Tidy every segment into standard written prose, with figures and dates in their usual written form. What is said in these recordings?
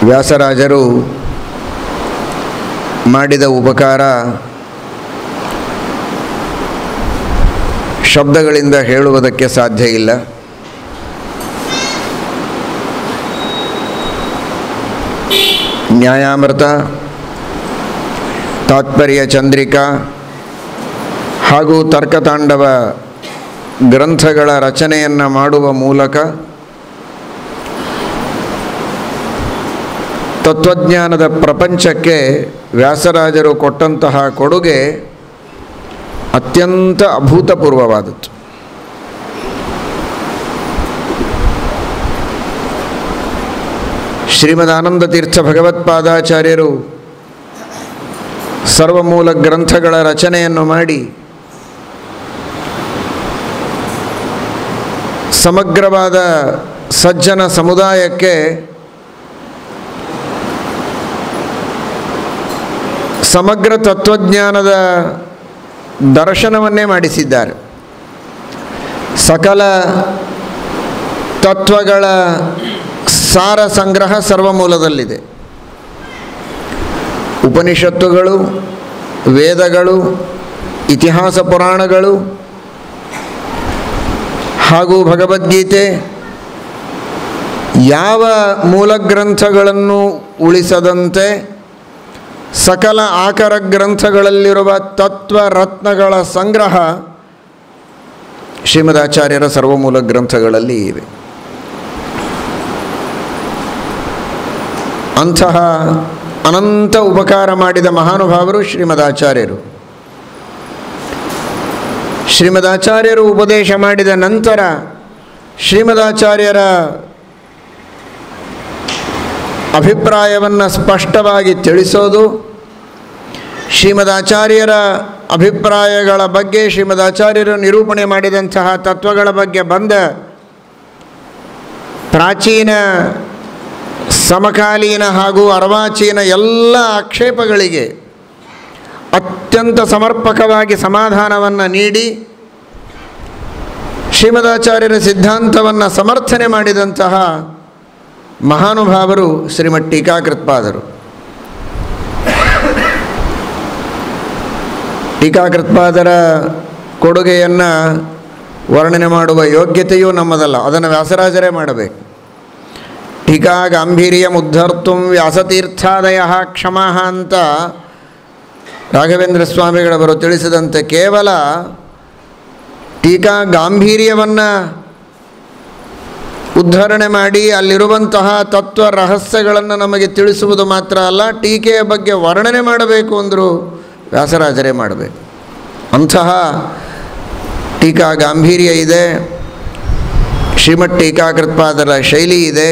ವ್ಯಾಸರಾಜರು ಮಾಡಿದ ಉಪಕಾರ ಶಬ್ದಗಳಿಂದ ಹೇಳುವುದಕ್ಕೆ ಸಾಧ್ಯ ಇಲ್ಲ. ನ್ಯಾಯಾಮೃತ, ತಾತ್ಪರ್ಯ ಚಂದ್ರಿಕಾ ಹಾಗೂ ತರ್ಕತಾಂಡವ ಗ್ರಂಥಗಳ ರಚನೆಯನ್ನು ಮಾಡುವ ಮೂಲಕ ತತ್ವಜ್ಞಾನದ ಪ್ರಪಂಚಕ್ಕೆ ವ್ಯಾಸರಾಜರು ಕೊಟ್ಟಂತಹ ಕೊಡುಗೆ ಅತ್ಯಂತ ಅಭೂತಪೂರ್ವವಾದದ್ದು. ಶ್ರೀಮದಾನಂದ ತೀರ್ಥ ಭಗವತ್ಪಾದಾಚಾರ್ಯರು ಸರ್ವಮೂಲ ಗ್ರಂಥಗಳ ರಚನೆಯನ್ನು ಮಾಡಿ ಸಮಗ್ರವಾದ ಸಜ್ಜನ ಸಮುದಾಯಕ್ಕೆ ಸಮಗ್ರ ತತ್ವಜ್ಞಾನದ ದರ್ಶನವನ್ನೇ ಮಾಡಿಸಿದ್ದಾರೆ. ಸಕಲ ತತ್ವಗಳ ಸಾರ ಸಂಗ್ರಹ ಸರ್ವಮೂಲದಲ್ಲಿದೆ. ಉಪನಿಷತ್ತುಗಳು, ವೇದಗಳು, ಇತಿಹಾಸ ಪುರಾಣಗಳು ಹಾಗೂ ಭಗವದ್ಗೀತೆ ಯಾವ ಮೂಲ ಗ್ರಂಥಗಳನ್ನು ಉಳಿಸದಂತೆ ಸಕಲ ಆಕರ ಗ್ರಂಥಗಳಲ್ಲಿರುವ ತತ್ವರತ್ನಗಳ ಸಂಗ್ರಹ ಶ್ರೀಮದಾಚಾರ್ಯರ ಸರ್ವಮೂಲ ಗ್ರಂಥಗಳಲ್ಲಿ ಇವೆ. ಅಂತಹ ಅನಂತ ಉಪಕಾರ ಮಾಡಿದ ಮಹಾನುಭಾವರು ಶ್ರೀಮದಾಚಾರ್ಯರು. ಶ್ರೀಮದಾಚಾರ್ಯರು ಉಪದೇಶ ಮಾಡಿದ ನಂತರ ಶ್ರೀಮದಾಚಾರ್ಯರ ಅಭಿಪ್ರಾಯವನ್ನು ಸ್ಪಷ್ಟವಾಗಿ ತಿಳಿಸೋದು, ಶ್ರೀಮದಾಚಾರ್ಯರ ಅಭಿಪ್ರಾಯಗಳ ಬಗ್ಗೆ, ಶ್ರೀಮದಾಚಾರ್ಯರು ನಿರೂಪಣೆ ಮಾಡಿದಂತಹ ತತ್ವಗಳ ಬಗ್ಗೆ ಬಂದ ಪ್ರಾಚೀನ, ಸಮಕಾಲೀನ ಹಾಗೂ ಅರ್ವಾಚೀನ ಎಲ್ಲ ಆಕ್ಷೇಪಗಳಿಗೆ ಅತ್ಯಂತ ಸಮರ್ಪಕವಾಗಿ ಸಮಾಧಾನವನ್ನು ನೀಡಿ ಶ್ರೀಮದಾಚಾರ್ಯರ ಸಿದ್ಧಾಂತವನ್ನು ಸಮರ್ಥನೆ ಮಾಡಿದಂತಹ ಮಹಾನುಭಾವರು ಶ್ರೀಮದ್ ಟೀಕಾಕೃತ್ಪಾದರು. ಟೀಕಾಕೃತ್ಪಾದರ ಕೊಡುಗೆಯನ್ನು ವರ್ಣನೆ ಮಾಡುವ ಯೋಗ್ಯತೆಯೂ ನಮ್ಮದಲ್ಲ, ಅದನ್ನು ವ್ಯಾಸರಾಜರೇ ಮಾಡಬೇಕು. ಟೀಕಾ ಗಾಂಭೀರ್ಯ ಮುದ್ಧರ್ತು ವ್ಯಾಸತೀರ್ಥಾದಯ ಕ್ಷಮಃ ಅಂತ ರಾಘವೇಂದ್ರ ಸ್ವಾಮಿಗಳವರು ತಿಳಿಸಿದಂತೆ ಕೇವಲ ಟೀಕಾ ಗಾಂಭೀರ್ಯವನ್ನು ಉದ್ಧರಣೆ ಮಾಡಿ ಅಲ್ಲಿರುವಂತಹ ತತ್ವ ರಹಸ್ಯಗಳನ್ನು ನಮಗೆ ತಿಳಿಸುವುದು ಮಾತ್ರ ಅಲ್ಲ, ಟೀಕೆಯ ಬಗ್ಗೆ ವರ್ಣನೆ ಮಾಡಬೇಕು ಅಂದರೂ ವ್ಯಾಸರಾಜರೇ ಮಾಡಬೇಕು. ಅಂತಹ ಟೀಕಾ ಗಾಂಭೀರ್ಯ ಇದೆ, ಶ್ರೀಮದ್ ಟೀಕಾಕೃತ್ಪಾದರ ಶೈಲಿ ಇದೆ.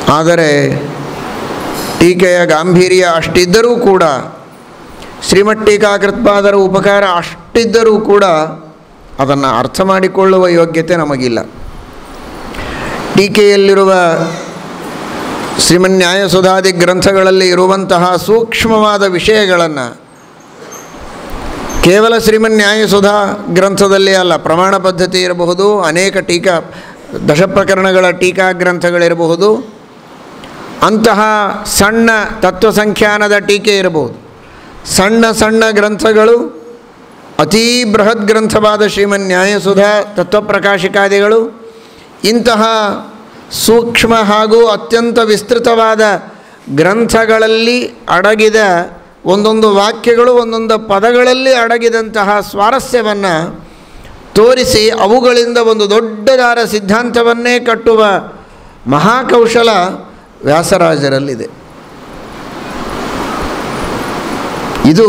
ಆದರೆ ಟೀಕೆಯ ಗಾಂಭೀರ್ಯ ಅಷ್ಟಿದ್ದರೂ ಕೂಡ, ಶ್ರೀಮದ್ ಟೀಕಾಕೃತ್ಪಾದರ ಉಪಕಾರ ಅಷ್ಟಿದ್ದರೂ ಕೂಡ ಅದನ್ನು ಅರ್ಥ ಮಾಡಿಕೊಳ್ಳುವ ಯೋಗ್ಯತೆ ನಮಗಿಲ್ಲ. ಟೀಕೆಯಲ್ಲಿರುವ ಶ್ರೀಮನ್ಯಾಯಸುಧಾದಿ ಗ್ರಂಥಗಳಲ್ಲಿ ಇರುವಂತಹ ಸೂಕ್ಷ್ಮವಾದ ವಿಷಯಗಳನ್ನು ಕೇವಲ ಶ್ರೀಮನ್ಯಾಯಸುಧಾ ಗ್ರಂಥದಲ್ಲಿ ಅಲ್ಲ, ಪ್ರಮಾಣ ಪದ್ಧತಿ ಇರಬಹುದು, ಅನೇಕ ಟೀಕಾ ದಶಪ್ರಕರಣಗಳ ಟೀಕಾ ಗ್ರಂಥಗಳಿರಬಹುದು, ಅಂತಹ ಸಣ್ಣ ತತ್ವಸಂಖ್ಯಾನದ ಟೀಕೆ ಇರಬಹುದು, ಸಣ್ಣ ಸಣ್ಣ ಗ್ರಂಥಗಳು, ಅತೀ ಬೃಹತ್ ಗ್ರಂಥವಾದ ಶ್ರೀಮನ್ಯಾಯಸುಧಾ, ತತ್ವಪ್ರಕಾಶಿಕಾದಿಗಳು, ಇಂತಹ ಸೂಕ್ಷ್ಮ ಹಾಗೂ ಅತ್ಯಂತ ವಿಸ್ತೃತವಾದ ಗ್ರಂಥಗಳಲ್ಲಿ ಅಡಗಿದ ಒಂದೊಂದು ವಾಕ್ಯಗಳು, ಒಂದೊಂದು ಪದಗಳಲ್ಲಿ ಅಡಗಿದಂತಹ ಸ್ವಾರಸ್ಯವನ್ನು ತೋರಿಸಿ ಅವುಗಳಿಂದ ಒಂದು ದೊಡ್ಡದಾದ ಸಿದ್ಧಾಂತವನ್ನೇ ಕಟ್ಟುವ ಮಹಾಕೌಶಲ ವ್ಯಾಸರಾಜರಲ್ಲಿದೆ. ಇದು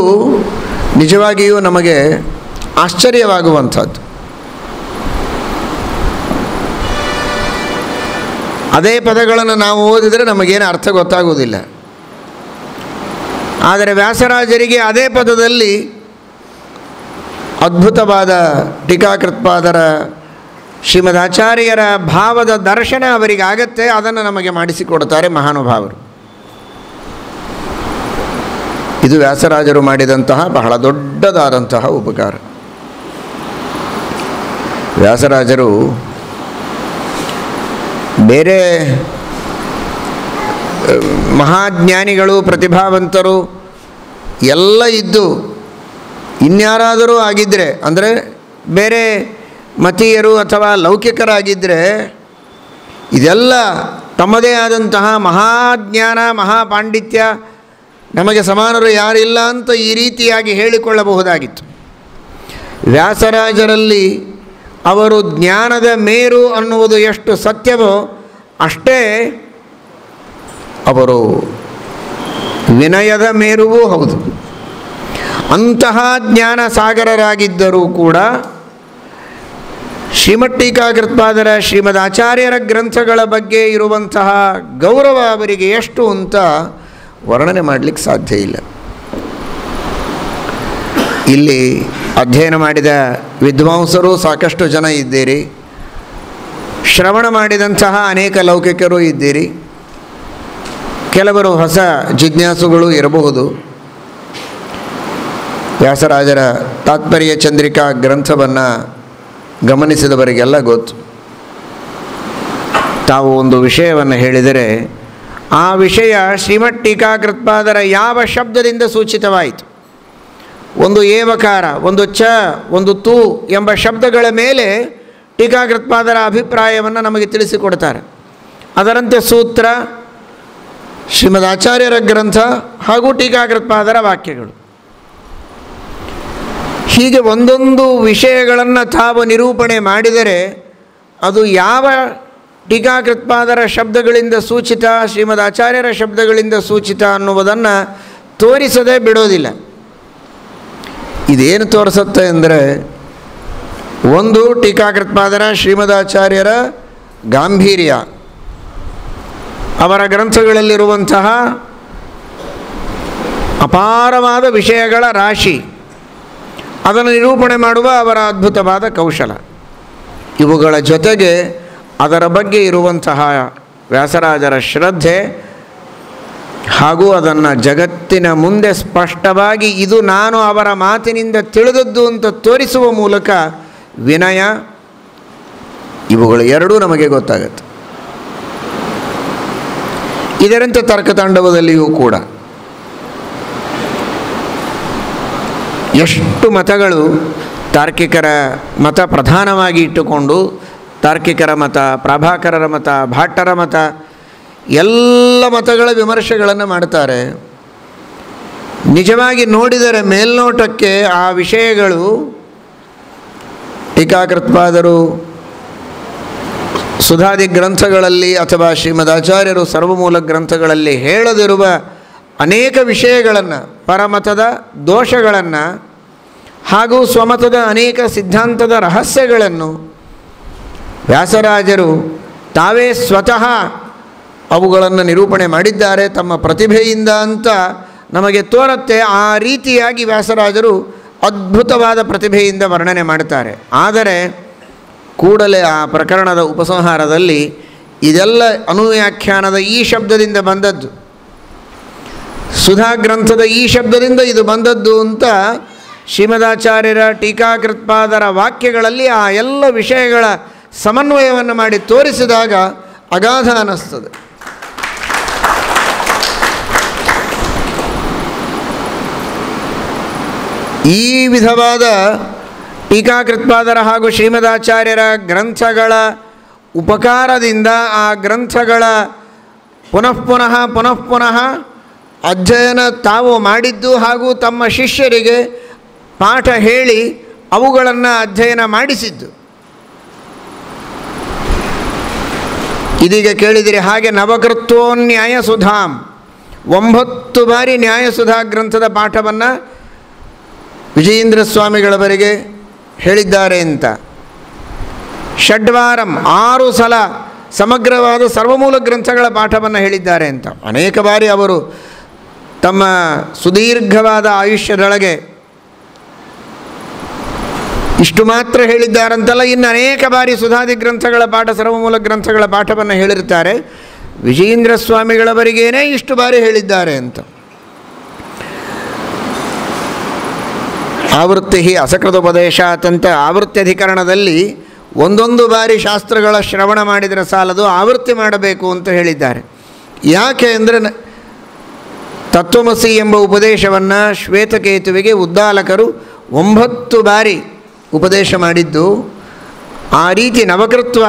ನಿಜವಾಗಿಯೂ ನಮಗೆ ಆಶ್ಚರ್ಯವಾಗುವಂಥದ್ದು. ಅದೇ ಪದಗಳನ್ನು ನಾವು ಓದಿದರೆ ನಮಗೇನು ಅರ್ಥ ಗೊತ್ತಾಗುವುದಿಲ್ಲ. ಆದರೆ ವ್ಯಾಸರಾಜರಿಗೆ ಅದೇ ಪದದಲ್ಲಿ ಅದ್ಭುತವಾದ ಟೀಕಾಕೃತ್ಪಾದರ ಶ್ರೀಮದಾಚಾರ್ಯರ ಭಾವದ ದರ್ಶನ ಅವರಿಗೆ ಆಗತ್ತೆ. ಅದನ್ನು ನಮಗೆ ಮಾಡಿಸಿಕೊಡ್ತಾರೆ ಮಹಾನುಭಾವರು. ಇದು ವ್ಯಾಸರಾಜರು ಮಾಡಿದಂತಹ ಬಹಳ ದೊಡ್ಡದಾದಂತಹ ಉಪಕಾರ. ವ್ಯಾಸರಾಜರು ಬೇರೆ ಮಹಾಜ್ಞಾನಿಗಳು ಪ್ರತಿಭಾವಂತರು ಎಲ್ಲ ಇದ್ದು ಇನ್ಯಾರಾದರೂ ಆಗಿದ್ದರೆ, ಅಂದರೆ ಬೇರೆ ಮತೀಯರು ಅಥವಾ ಲೌಕಿಕರಾಗಿದ್ದರೆ ಇದೆಲ್ಲ ತಮ್ಮದೇ ಆದಂತಹ ಮಹಾಜ್ಞಾನ ಮಹಾಪಾಂಡಿತ್ಯ, ನಮಗೆ ಸಮಾನರು ಯಾರಿಲ್ಲ ಅಂತ ಈ ರೀತಿಯಾಗಿ ಹೇಳಿಕೊಳ್ಳಬಹುದಾಗಿತ್ತು. ವ್ಯಾಸರಾಜರಲ್ಲಿ ಅವರು ಜ್ಞಾನದ ಮೇರು ಅನ್ನುವುದು ಎಷ್ಟು ಸತ್ಯವೋ ಅಷ್ಟೇ ಅವರು ವಿನಯದ ಮೇರುವೂ ಹೌದು. ಅಂತಹ ಜ್ಞಾನ ಸಾಗರರಾಗಿದ್ದರೂ ಕೂಡ ಶ್ರೀಮದ್ ಟೀಕಾಕೃತ್ಪಾದರ ಶ್ರೀಮದ್ ಆಚಾರ್ಯರ ಗ್ರಂಥಗಳ ಬಗ್ಗೆ ಇರುವಂತಹ ಗೌರವ ಅವರಿಗೆ ಎಷ್ಟು ಅಂತ ವರ್ಣನೆ ಮಾಡಲಿಕ್ಕೆ ಸಾಧ್ಯ ಇಲ್ಲ. ಇಲ್ಲಿ ಅಧ್ಯಯನ ಮಾಡಿದ ವಿದ್ವಾಂಸರು ಸಾಕಷ್ಟು ಜನ ಇದ್ದೀರಿ, ಶ್ರವಣ ಮಾಡಿದಂತಹ ಅನೇಕ ಲೌಕಿಕರು ಇದ್ದೀರಿ, ಕೆಲವರು ಹೊಸ ಜಿಜ್ಞಾಸುಗಳು ಇರಬಹುದು. ವ್ಯಾಸರಾಜರ ತಾತ್ಪರ್ಯ ಚಂದ್ರಿಕಾ ಗ್ರಂಥವನ್ನು ಗಮನಿಸಿದವರಿಗೆಲ್ಲ ಗೊತ್ತು. ತಾವು ಒಂದು ವಿಷಯವನ್ನು ಹೇಳಿದರೆ ಆ ವಿಷಯ ಶ್ರೀಮದ್ ಟೀಕಾಕೃತ್ಪಾದರ ಯಾವ ಶಬ್ದದಿಂದ ಸೂಚಿತವಾಯಿತು? ಒಂದು ಏವಕಾರ, ಒಂದು ಚ, ಒಂದು ತು ಎಂಬ ಶಬ್ದಗಳ ಮೇಲೆ ಟೀಕಾಕೃತ್ಪಾದರ ಅಭಿಪ್ರಾಯವನ್ನು ನಮಗೆ ತಿಳಿಸಿಕೊಡ್ತಾರೆ. ಅದರಂತೆ ಸೂತ್ರ, ಶ್ರೀಮದ್ ಆಚಾರ್ಯರ ಗ್ರಂಥ ಹಾಗೂ ಟೀಕಾಕೃತ್ಪಾದರ ವಾಕ್ಯಗಳು, ಹೀಗೆ ಒಂದೊಂದು ವಿಷಯಗಳನ್ನು ತಾವು ನಿರೂಪಣೆ ಮಾಡಿದರೆ ಅದು ಯಾವ ಟೀಕಾಕೃತ್ಪಾದರ ಶಬ್ದಗಳಿಂದ ಸೂಚಿತ, ಶ್ರೀಮದ್ ಆಚಾರ್ಯರ ಶಬ್ದಗಳಿಂದ ಸೂಚಿತ ಅನ್ನುವುದನ್ನು ತೋರಿಸದೇ ಬಿಡೋದಿಲ್ಲ. ಇದೇನು ತೋರಿಸುತ್ತೆ ಅಂದರೆ, ಒಂದು ಟೀಕಾಕೃತ್ಪಾದರ ಶ್ರೀಮದಾಚಾರ್ಯರ ಗಾಂಭೀರ್ಯ, ಅವರ ಗ್ರಂಥಗಳಲ್ಲಿರುವಂತಹ ಅಪಾರವಾದ ವಿಷಯಗಳ ರಾಶಿ, ಅದನ್ನು ನಿರೂಪಣೆ ಮಾಡುವ ಅವರ ಅದ್ಭುತವಾದ ಕೌಶಲ, ಇವುಗಳ ಜೊತೆಗೆ ಅದರ ಬಗ್ಗೆ ಇರುವಂತಹ ವ್ಯಾಸರಾಜರ ಶ್ರದ್ಧೆ ಹಾಗೂ ಅದನ್ನು ಜಗತ್ತಿನ ಮುಂದೆ ಸ್ಪಷ್ಟವಾಗಿ ಇದು ನಾನು ಅವರ ಮಾತಿನಿಂದ ತಿಳಿದದ್ದು ಅಂತ ತೋರಿಸುವ ಮೂಲಕ ವಿನಯ, ಇವುಗಳು ಎರಡೂ ನಮಗೆ ಗೊತ್ತಾಗುತ್ತೆ. ಇದರಂತೆ ತರ್ಕತಾಂಡವದಲ್ಲಿಯೂ ಕೂಡ ಎಷ್ಟು ಮತಗಳು ತಾರ್ಕಿಕರ ಮತ ಪ್ರಧಾನವಾಗಿ ಇಟ್ಟುಕೊಂಡು ತಾರ್ಕಿಕರ ಮತ, ಪ್ರಭಾಕರರ ಮತ, ಭಾಟ್ಟರ ಮತ, ಎಲ್ಲ ಮತಗಳ ವಿಮರ್ಶೆಗಳನ್ನು ಮಾಡ್ತಾರೆ. ನಿಜವಾಗಿ ನೋಡಿದರೆ ಮೇಲ್ನೋಟಕ್ಕೆ ಆ ವಿಷಯಗಳು ಟೀಕಾಕೃತ್ಪಾದರು ಸುಧಾದಿ ಗ್ರಂಥಗಳಲ್ಲಿ ಅಥವಾ ಶ್ರೀಮದಾಚಾರ್ಯರು ಸರ್ವಮೂಲ ಗ್ರಂಥಗಳಲ್ಲಿ ಹೇಳದಿರುವ ಅನೇಕ ವಿಷಯಗಳನ್ನು, ಪರಮತದ ದೋಷಗಳನ್ನು ಹಾಗೂ ಸ್ವಮತದ ಅನೇಕ ಸಿದ್ಧಾಂತದ ರಹಸ್ಯಗಳನ್ನು ವ್ಯಾಸರಾಜರು ತಾವೇ ಸ್ವತಃ ಅವುಗಳನ್ನು ನಿರೂಪಣೆ ಮಾಡಿದ್ದಾರೆ ತಮ್ಮ ಪ್ರತಿಭೆಯಿಂದ ಅಂತ ನಮಗೆ ತೋರುತ್ತೆ. ಆ ರೀತಿಯಾಗಿ ವ್ಯಾಸರಾಜರು ಅದ್ಭುತವಾದ ಪ್ರತಿಭೆಯಿಂದ ವರ್ಣನೆ ಮಾಡ್ತಾರೆ. ಆದರೆ ಕೂಡಲೇ ಆ ಪ್ರಕರಣದ ಉಪಸಂಹಾರದಲ್ಲಿ ಇದೆಲ್ಲ ಅನುವ್ಯಾಖ್ಯಾನದ ಈ ಶಬ್ದದಿಂದ ಬಂದದ್ದು, ಸುಧಾ ಗ್ರಂಥದ ಈ ಶಬ್ದದಿಂದ ಇದು ಬಂದದ್ದು ಅಂತ ಶ್ರೀಮದಾಚಾರ್ಯರ ಟೀಕಾಕೃತ್ಪಾದರ ವಾಕ್ಯಗಳಲ್ಲಿ ಆ ಎಲ್ಲ ವಿಷಯಗಳ ಸಮನ್ವಯವನ್ನು ಮಾಡಿ ತೋರಿಸಿದಾಗ ಅಗಾಧ ಅನ್ನಿಸ್ತದೆ. ಈ ವಿಧವಾದ ಟೀಕಾಕೃತ್ಪಾದರ ಹಾಗೂ ಶ್ರೀಮದಾಚಾರ್ಯರ ಗ್ರಂಥಗಳ ಉಪಕಾರದಿಂದ ಆ ಗ್ರಂಥಗಳ ಪುನಃ ಅಧ್ಯಯನ ತಾವು ಮಾಡಿದ್ದು ಹಾಗೂ ತಮ್ಮ ಶಿಷ್ಯರಿಗೆ ಪಾಠ ಹೇಳಿ ಅವುಗಳನ್ನು ಅಧ್ಯಯನ ಮಾಡಿಸಿದ್ದು. ಇದೀಗ ಕೇಳಿದಿರಿ. ಹಾಗೆ ನವಕೃತ್ವೋ ನ್ಯಾಯಸುಧಾಂ 9 ಬಾರಿ ನ್ಯಾಯಸುಧಾ ಗ್ರಂಥದ ಪಾಠವನ್ನು ವಿಜಯೇಂದ್ರ ಸ್ವಾಮಿಗಳವರಿಗೆ ಹೇಳಿದ್ದಾರೆ ಅಂತ. ಷಡ್ವಾರಂ 6 ಸಲ ಸಮಗ್ರವಾದ ಸರ್ವಮೂಲ ಗ್ರಂಥಗಳ ಪಾಠವನ್ನು ಹೇಳಿದ್ದಾರೆ ಅಂತ. ಅನೇಕ ಬಾರಿ ಅವರು ತಮ್ಮ ಸುದೀರ್ಘವಾದ ಆಯುಷ್ಯದೊಳಗೆ ಇಷ್ಟು ಮಾತ್ರ ಹೇಳಿದ್ದಾರಂತಲ್ಲ, ಇನ್ನು ಅನೇಕ ಬಾರಿ ಸುಧಾದಿ ಗ್ರಂಥಗಳ ಪಾಠ, ಸರ್ವಮೂಲ ಗ್ರಂಥಗಳ ಪಾಠವನ್ನು ಹೇಳಿರ್ತಾರೆ. ವಿಜಯೇಂದ್ರ ಸ್ವಾಮಿಗಳವರಿಗೇನೆ ಇಷ್ಟು ಬಾರಿ ಹೇಳಿದ್ದಾರೆ ಅಂತ. ಆವೃತ್ತಿ ಅಸಕೃತೋಪದೇಶ ಅಂತ ಆವೃತ್ತಿ ಅಧಿಕರಣದಲ್ಲಿ ಒಂದೊಂದು ಬಾರಿ ಶಾಸ್ತ್ರಗಳ ಶ್ರವಣ ಮಾಡಿದರೆ ಸಾಲದು, ಆವೃತ್ತಿ ಮಾಡಬೇಕು ಅಂತ ಹೇಳಿದ್ದಾರೆ. ಯಾಕೆ ಅಂದರೆ ತತ್ವಮಸಿ ಎಂಬ ಉಪದೇಶವನ್ನು ಶ್ವೇತಕೇತುವಿಗೆ ಉದ್ದಾಲಕರು 9 ಬಾರಿ ಉಪದೇಶ ಮಾಡಿದ್ದು. ಆ ರೀತಿ ನವಕೃತ್ವ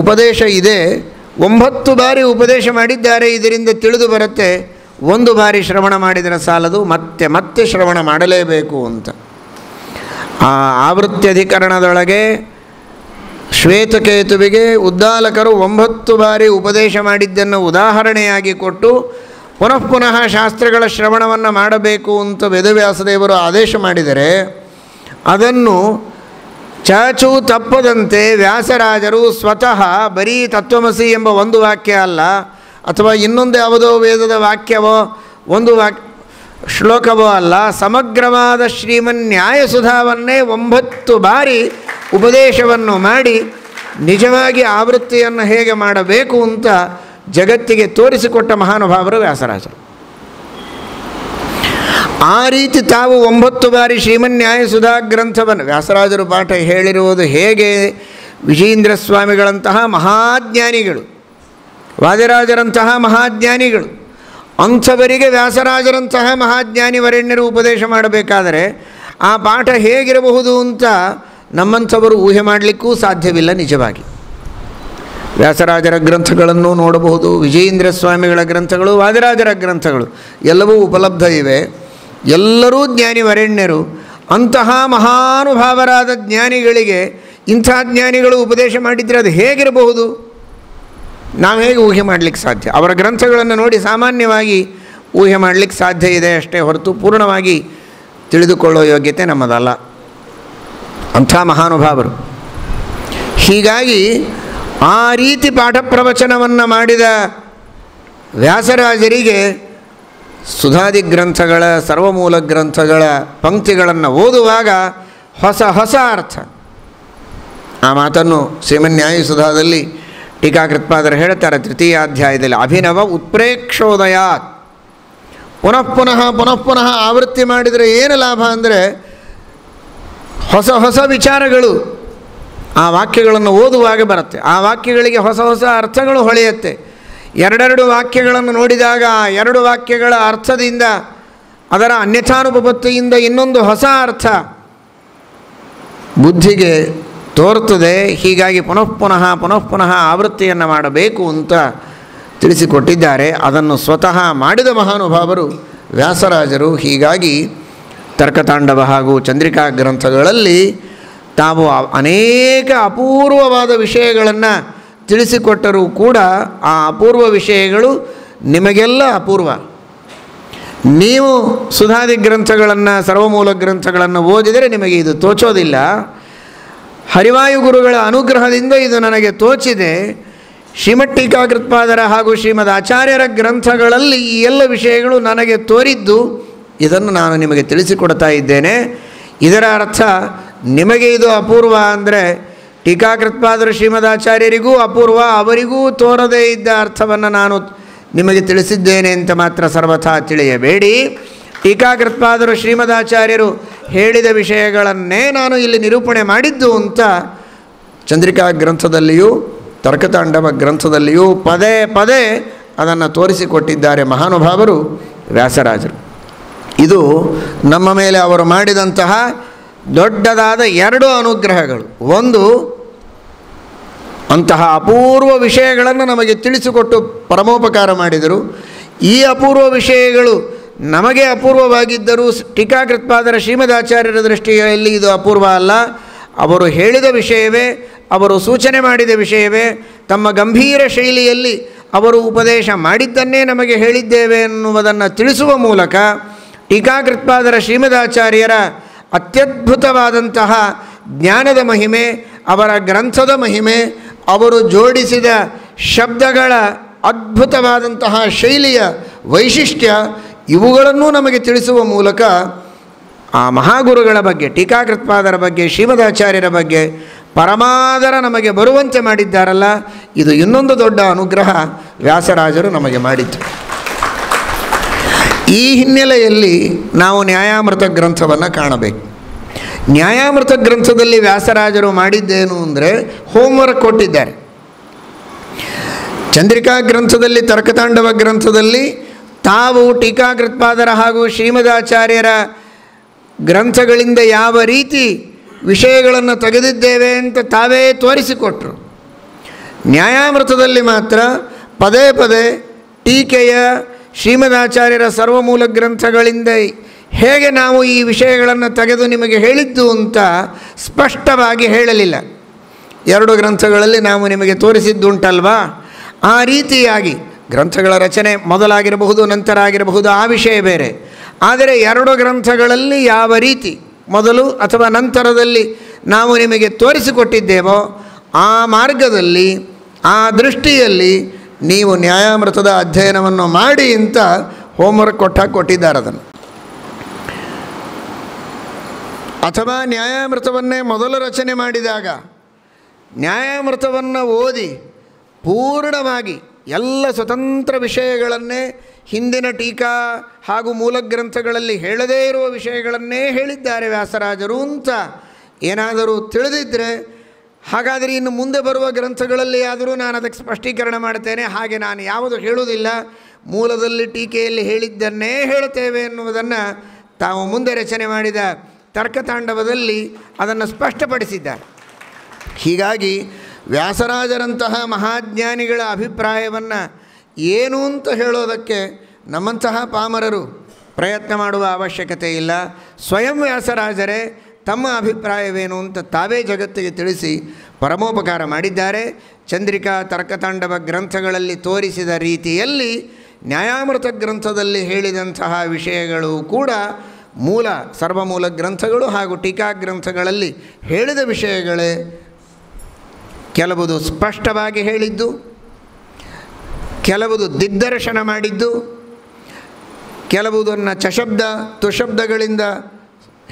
ಉಪದೇಶ ಇದೆ. 9 ಬಾರಿ ಉಪದೇಶ ಮಾಡಿದ್ದಾರೆ. ಇದರಿಂದ ತಿಳಿದು ಬರುತ್ತೆ, ಒಂದು ಬಾರಿ ಶ್ರವಣ ಮಾಡಿದರೆ ಸಾಲದು, ಮತ್ತೆ ಮತ್ತೆ ಶ್ರವಣ ಮಾಡಲೇಬೇಕು ಅಂತ. ಆ ಆವೃತ್ತಿ ಅಧಿಕರಣದೊಳಗೆ ಶ್ವೇತಕೇತುವಿಗೆ ಉದ್ದಾಲಕರು 9 ಬಾರಿ ಉಪದೇಶ ಮಾಡಿದ್ದನ್ನು ಉದಾಹರಣೆಯಾಗಿ ಕೊಟ್ಟು ಪುನಃ ಶಾಸ್ತ್ರಗಳ ಶ್ರವಣವನ್ನು ಮಾಡಬೇಕು ಅಂತ ವೇದವ್ಯಾಸದೇವರು ಆದೇಶ ಮಾಡಿದರೆ, ಅದನ್ನು ಚಾಚೂ ತಪ್ಪದಂತೆ ವ್ಯಾಸರಾಜರು ಸ್ವತಃ ಬರೀ ತತ್ವಮಸಿ ಎಂಬ ಒಂದು ವಾಕ್ಯ ಅಲ್ಲ, ಅಥವಾ ಇನ್ನೊಂದು ಯಾವುದೋ ವೇದದ ವಾಕ್ಯವೋ ಒಂದು ಶ್ಲೋಕವೋ ಅಲ್ಲ, ಸಮಗ್ರವಾದ ಶ್ರೀಮನ್ ನ್ಯಾಯಸುಧಾವನ್ನೇ 9 ಬಾರಿ ಉಪದೇಶವನ್ನು ಮಾಡಿ ನಿಜವಾಗಿ ಆವೃತ್ತಿಯನ್ನು ಹೇಗೆ ಮಾಡಬೇಕು ಅಂತ ಜಗತ್ತಿಗೆ ತೋರಿಸಿಕೊಟ್ಟ ಮಹಾನುಭಾವರು ವ್ಯಾಸರಾಜರು. ಆ ರೀತಿ ತಾವು 9 ಬಾರಿ ಶ್ರೀಮನ್ ನ್ಯಾಯಸುಧಾ ಗ್ರಂಥವನ್ನು ವ್ಯಾಸರಾಜರು ಪಾಠ ಹೇಳಿರುವುದು ಹೇಗೆ? ವಿಜಯೇಂದ್ರ ಸ್ವಾಮಿಗಳಂತಹ ಮಹಾಜ್ಞಾನಿಗಳು, ವಾದಿರಾಜರಂತಹ ಮಹಾಜ್ಞಾನಿಗಳು, ಅಂಥವರಿಗೆ ವ್ಯಾಸರಾಜರಂತಹ ಮಹಾಜ್ಞಾನಿ ವರೆಣ್ಯರು ಉಪದೇಶ ಮಾಡಬೇಕಾದರೆ ಆ ಪಾಠ ಹೇಗಿರಬಹುದು ಅಂತ ನಮ್ಮಂಥವರು ಊಹೆ ಮಾಡಲಿಕ್ಕೂ ಸಾಧ್ಯವಿಲ್ಲ. ನಿಜವಾಗಿ ವ್ಯಾಸರಾಜರ ಗ್ರಂಥಗಳನ್ನು ನೋಡಬಹುದು, ವಿಜಯೇಂದ್ರ ಸ್ವಾಮಿಗಳ ಗ್ರಂಥಗಳು, ವಾದಿರಾಜರ ಗ್ರಂಥಗಳು ಎಲ್ಲವೂ ಉಪಲಬ್ಧ ಇವೆ. ಎಲ್ಲರೂ ಜ್ಞಾನಿ ವರೆಣ್ಯರು. ಅಂತಹ ಮಹಾನುಭಾವರಾದ ಜ್ಞಾನಿಗಳಿಗೆ ಇಂಥ ಜ್ಞಾನಿಗಳು ಉಪದೇಶ ಮಾಡಿದರೆ ಅದು ಹೇಗಿರಬಹುದು? ನಾವು ಹೇಗೆ ಊಹೆ ಮಾಡಲಿಕ್ಕೆ ಸಾಧ್ಯ? ಅವರ ಗ್ರಂಥಗಳನ್ನು ನೋಡಿ ಸಾಮಾನ್ಯವಾಗಿ ಊಹೆ ಮಾಡಲಿಕ್ಕೆ ಸಾಧ್ಯ ಇದೆ ಅಷ್ಟೇ ಹೊರತು ಪೂರ್ಣವಾಗಿ ತಿಳಿದುಕೊಳ್ಳೋ ಯೋಗ್ಯತೆ ನಮ್ಮದಲ್ಲ. ಅಂಥ ಮಹಾನುಭಾವರು. ಹೀಗಾಗಿ ಆ ರೀತಿ ಪಾಠ ಪ್ರವಚನವನ್ನು ಮಾಡಿದ ವ್ಯಾಸರಾಜರಿಗೆ ಸುಧಾದಿ ಗ್ರಂಥಗಳ ಸರ್ವಮೂಲ ಗ್ರಂಥಗಳ ಪಂಕ್ತಿಗಳನ್ನು ಓದುವಾಗ ಹೊಸ ಅರ್ಥ. ಆ ಮಾತನ್ನು ಶ್ರೀಮನ್ಯಾಯಸುಧಾದಲ್ಲಿ ಟೀಕಾಕೃತ್ಪಾದರು ಹೇಳ್ತಾರೆ, 3ಯ ಅಧ್ಯಾಯದಲ್ಲಿ, ಅಭಿನವ ಉತ್ಪ್ರೇಕ್ಷೋದಯಾತ್. ಪುನಃ ಆವೃತ್ತಿ ಮಾಡಿದರೆ ಏನು ಲಾಭ ಅಂದರೆ ಹೊಸ ವಿಚಾರಗಳು ಆ ವಾಕ್ಯಗಳನ್ನು ಓದುವಾಗ ಬರುತ್ತೆ. ಆ ವಾಕ್ಯಗಳಿಗೆ ಹೊಸ ಅರ್ಥಗಳು ಹೊಳೆಯುತ್ತೆ. 2 ವಾಕ್ಯಗಳನ್ನು ನೋಡಿದಾಗ ಆ 2 ವಾಕ್ಯಗಳ ಅರ್ಥದಿಂದ, ಅದರ ಅನ್ಯಥಾನುಪಪತ್ತಿಯಿಂದ ಇನ್ನೊಂದು ಹೊಸ ಅರ್ಥ ಬುದ್ಧಿಗೆ ತೋರ್ತದೆ. ಹೀಗಾಗಿ ಪುನಃ ಆವೃತ್ತಿಯನ್ನು ಮಾಡಬೇಕು ಅಂತ ತಿಳಿಸಿಕೊಟ್ಟಿದ್ದಾರೆ. ಅದನ್ನು ಸ್ವತಃ ಮಾಡಿದ ಮಹಾನುಭಾವರು ವ್ಯಾಸರಾಜರು. ಹೀಗಾಗಿ ತರ್ಕತಾಂಡವ ಹಾಗೂ ಚಂದ್ರಿಕಾ ಗ್ರಂಥಗಳಲ್ಲಿ ತಾವು ಅನೇಕ ಅಪೂರ್ವವಾದ ವಿಷಯಗಳನ್ನು ತಿಳಿಸಿಕೊಟ್ಟರೂ ಕೂಡ ಆ ಅಪೂರ್ವ ವಿಷಯಗಳು ನಿಮಗೆಲ್ಲ ಅಪೂರ್ವ. ನೀವು ಸುಧಾದಿ ಗ್ರಂಥಗಳನ್ನು, ಸರ್ವಮೂಲ ಗ್ರಂಥಗಳನ್ನು ಓದಿದರೆ ನಿಮಗೆ ಇದು ತೋಚೋದಿಲ್ಲ. ಹರಿವಾಯು ಗುರುಗಳ ಅನುಗ್ರಹದಿಂದ ಇದು ನನಗೆ ತೋಚಿದೆ. ಶ್ರೀಮದ್ ಟೀಕಾಕೃತ್ಪಾದರ ಹಾಗೂ ಶ್ರೀಮದ್ ಆಚಾರ್ಯರ ಗ್ರಂಥಗಳಲ್ಲಿ ಈ ಎಲ್ಲ ವಿಷಯಗಳು ನನಗೆ ತೋರಿದ್ದು, ಇದನ್ನು ನಾನು ನಿಮಗೆ ತಿಳಿಸಿಕೊಡ್ತಾ ಇದ್ದೇನೆ. ಇದರ ಅರ್ಥ ನಿಮಗೆ ಇದು ಅಪೂರ್ವ ಅಂದರೆ ಟೀಕಾಕೃತ್ಪಾದರು ಶ್ರೀಮದಾಚಾರ್ಯರಿಗೂ ಅಪೂರ್ವ, ಅವರಿಗೂ ತೋರದೇ ಇದ್ದ ಅರ್ಥವನ್ನು ನಾನು ನಿಮಗೆ ತಿಳಿಸಿದ್ದೇನೆ ಅಂತ ಮಾತ್ರ ಸರ್ವಥಾ ತಿಳಿಯಬೇಡಿ. ಟೀಕಾಕೃತ್ಪಾದರು ಶ್ರೀಮದಾಚಾರ್ಯರು ಹೇಳಿದ ವಿಷಯಗಳನ್ನೇ ನಾನು ಇಲ್ಲಿ ನಿರೂಪಣೆ ಮಾಡಿದ್ದು ಅಂತ ಚಂದ್ರಿಕಾ ಗ್ರಂಥದಲ್ಲಿಯೂ ತರ್ಕತಾಂಡವ ಗ್ರಂಥದಲ್ಲಿಯೂ ಪದೇ ಅದನ್ನು ತೋರಿಸಿಕೊಟ್ಟಿದ್ದಾರೆ ಮಹಾನುಭಾವರು ವ್ಯಾಸರಾಜರು. ಇದು ನಮ್ಮ ಮೇಲೆ ಅವರು ಮಾಡಿದಂತಹ ದೊಡ್ಡದಾದ 2 ಅನುಗ್ರಹಗಳು. ಒಂದು, ಅಂತಹ ಅಪೂರ್ವ ವಿಷಯಗಳನ್ನು ನಮಗೆ ತಿಳಿಸಿಕೊಟ್ಟು ಪರಮೋಪಕಾರ ಮಾಡಿದರು. ಈ ಅಪೂರ್ವ ವಿಷಯಗಳು ನಮಗೆ ಅಪೂರ್ವವಾಗಿದ್ದರೂ ಟೀಕಾಕೃತ್ಪಾದರ ಶ್ರೀಮದಾಚಾರ್ಯರ ದೃಷ್ಟಿಯಲ್ಲಿ ಇದು ಅಪೂರ್ವ ಅಲ್ಲ. ಅವರು ಹೇಳಿದ ವಿಷಯವೇ, ಅವರು ಸೂಚನೆ ಮಾಡಿದ ವಿಷಯವೇ, ತಮ್ಮ ಗಂಭೀರ ಶೈಲಿಯಲ್ಲಿ ಅವರು ಉಪದೇಶ ಮಾಡಿದ್ದನ್ನೇ ನಮಗೆ ಹೇಳಿದ್ದೇವೆ ಎನ್ನುವುದನ್ನು ತಿಳಿಸುವ ಮೂಲಕ ಟೀಕಾಕೃತ್ಪಾದರ ಶ್ರೀಮದಾಚಾರ್ಯರ ಅತ್ಯದ್ಭುತವಾದಂತಹ ಜ್ಞಾನದ ಮಹಿಮೆ, ಅವರ ಗ್ರಂಥದ ಮಹಿಮೆ, ಅವರು ಜೋಡಿಸಿದ ಶಬ್ದಗಳ ಅದ್ಭುತವಾದಂತಹ ಶೈಲಿಯ ವೈಶಿಷ್ಟ್ಯ, ಇವುಗಳನ್ನೂ ನಮಗೆ ತಿಳಿಸುವ ಮೂಲಕ ಆ ಮಹಾಗುರುಗಳ ಬಗ್ಗೆ, ಟೀಕಾಕೃತ್ಪಾದರ ಬಗ್ಗೆ, ಶ್ರೀಮದಾಚಾರ್ಯರ ಬಗ್ಗೆ ಪರಮಾದರ ನಮಗೆ ಬರುವಂತೆ ಮಾಡಿದ್ದಾರಲ್ಲ, ಇದು ಇನ್ನೊಂದು ದೊಡ್ಡ ಅನುಗ್ರಹ ವ್ಯಾಸರಾಜರು ನಮಗೆ ಮಾಡಿದ್ದು. ಈ ಹಿನ್ನೆಲೆಯಲ್ಲಿ ನಾವು ನ್ಯಾಯಾಮೃತ ಗ್ರಂಥವನ್ನು ಕಾಣಬೇಕು. ನ್ಯಾಯಾಮೃತ ಗ್ರಂಥದಲ್ಲಿ ವ್ಯಾಸರಾಜರು ಮಾಡಿದ್ದೇನು ಅಂದರೆ ಹೋಮ್ವರ್ಕ್ ಕೊಟ್ಟಿದ್ದಾರೆ. ಚಂದ್ರಿಕಾ ಗ್ರಂಥದಲ್ಲಿ, ತರ್ಕತಾಂಡವ ಗ್ರಂಥದಲ್ಲಿ ತಾವು ಟೀಕಾಕೃತ್ಪಾದರ ಹಾಗೂ ಶ್ರೀಮದಾಚಾರ್ಯರ ಗ್ರಂಥಗಳಿಂದ ಯಾವ ರೀತಿ ವಿಷಯಗಳನ್ನು ತೆಗೆದಿದ್ದೇವೆ ಅಂತ ತಾವೇ ತೋರಿಸಿಕೊಟ್ರು. ನ್ಯಾಯಾಮೃತದಲ್ಲಿ ಮಾತ್ರ ಪದೇ ಪದೇ ಟೀಕೆಯ ಶ್ರೀಮದಾಚಾರ್ಯರ ಸರ್ವಮೂಲ ಗ್ರಂಥಗಳಿಂದ ಹೇಗೆ ನಾವು ಈ ವಿಷಯಗಳನ್ನು ತೆಗೆದು ನಿಮಗೆ ಹೇಳಿದ್ದು ಅಂತ ಸ್ಪಷ್ಟವಾಗಿ ಹೇಳಲಿಲ್ಲ. 2 ಗ್ರಂಥಗಳಲ್ಲಿ ನಾವು ನಿಮಗೆ ತೋರಿಸಿದ್ದುಂಟಲ್ವಾ, ಆ ರೀತಿಯಾಗಿ ಗ್ರಂಥಗಳ ರಚನೆ ಮೊದಲಾಗಿರಬಹುದು, ನಂತರ ಆಗಿರಬಹುದು, ಆ ವಿಷಯ ಬೇರೆ. ಆದರೆ 2 ಗ್ರಂಥಗಳಲ್ಲಿ ಯಾವ ರೀತಿ ಮೊದಲು ಅಥವಾ ನಂತರದಲ್ಲಿ ನಾವು ನಿಮಗೆ ತೋರಿಸಿಕೊಟ್ಟಿದ್ದೇವೋ ಆ ಮಾರ್ಗದಲ್ಲಿ, ಆ ದೃಷ್ಟಿಯಲ್ಲಿ ನೀವು ನ್ಯಾಯಾಮೃತದ ಅಧ್ಯಯನವನ್ನು ಮಾಡಿ ಅಂತ ಹೋಮ್ವರ್ಕ್ ಕೊಟ್ಟಿದ್ದಾರೆ. ಅದನ್ನು ಅಥವಾ ನ್ಯಾಯಾಮೃತವನ್ನೇ ಮೊದಲು ರಚನೆ ಮಾಡಿದಾಗ ನ್ಯಾಯಾಮೃತವನ್ನು ಓದಿ ಪೂರ್ಣವಾಗಿ ಎಲ್ಲ ಸ್ವತಂತ್ರ ವಿಷಯಗಳನ್ನೇ ಹಿಂದಿನ ಟೀಕಾ ಹಾಗೂ ಮೂಲ ಗ್ರಂಥಗಳಲ್ಲಿ ಹೇಳದೇ ಇರುವ ವಿಷಯಗಳನ್ನೇ ಹೇಳಿದ್ದಾರೆ ವ್ಯಾಸರಾಜರು ಅಂತ ಏನಾದರೂ ತಿಳಿದಿದ್ದರೆ, ಹಾಗಾದರೆ ಇನ್ನು ಮುಂದೆ ಬರುವ ಗ್ರಂಥಗಳಲ್ಲಿ ಆದರೂ ನಾನು ಅದಕ್ಕೆ ಸ್ಪಷ್ಟೀಕರಣ ಮಾಡ್ತೇನೆ, ಹಾಗೆ ನಾನು ಯಾವುದು ಹೇಳುವುದಿಲ್ಲ, ಮೂಲದಲ್ಲಿ ಟೀಕೆಯಲ್ಲಿ ಹೇಳಿದ್ದನ್ನೇ ಹೇಳುತ್ತೇವೆ ಎನ್ನುವುದನ್ನು ತಾವು ಮುಂದೆ ರಚನೆ ಮಾಡಿದ ತರ್ಕತಾಂಡವದಲ್ಲಿ ಅದನ್ನು ಸ್ಪಷ್ಟಪಡಿಸಿದ್ದಾರೆ. ಹೀಗಾಗಿ ವ್ಯಾಸರಾಜರಂತಹ ಮಹಾಜ್ಞಾನಿಗಳ ಅಭಿಪ್ರಾಯವನ್ನು ಏನು ಅಂತ ಹೇಳೋದಕ್ಕೆ ನಮ್ಮಂತಹ ಪಾಮರರು ಪ್ರಯತ್ನ ಮಾಡುವ ಅವಶ್ಯಕತೆ ಇಲ್ಲ. ಸ್ವಯಂ ವ್ಯಾಸರಾಜರೇ ತಮ್ಮ ಅಭಿಪ್ರಾಯವೇನು ಅಂತ ತಾವೇ ಜಗತ್ತಿಗೆ ತಿಳಿಸಿ ಪರಮೋಪಕಾರ ಮಾಡಿದ್ದಾರೆ. ಚಂದ್ರಿಕಾ ತರ್ಕತಾಂಡವ ಗ್ರಂಥಗಳಲ್ಲಿ ತೋರಿಸಿದ ರೀತಿಯಲ್ಲಿ ನ್ಯಾಯಾಮೃತ ಗ್ರಂಥದಲ್ಲಿ ಹೇಳಿದಂತಹ ವಿಷಯಗಳು ಕೂಡ ಮೂಲ ಸರ್ವಮೂಲ ಗ್ರಂಥಗಳು ಹಾಗೂ ಟೀಕಾ ಗ್ರಂಥಗಳಲ್ಲಿ ಹೇಳಿದ ವಿಷಯಗಳೇ. ಕೆಲವುದು ಸ್ಪಷ್ಟವಾಗಿ ಹೇಳಿದ್ದು, ಕೆಲವುದು ದಿಗ್ದರ್ಶನ ಮಾಡಿದ್ದು, ಕೆಲವುದನ್ನು ಚಶಬ್ದ ತುಶಬ್ದಗಳಿಂದ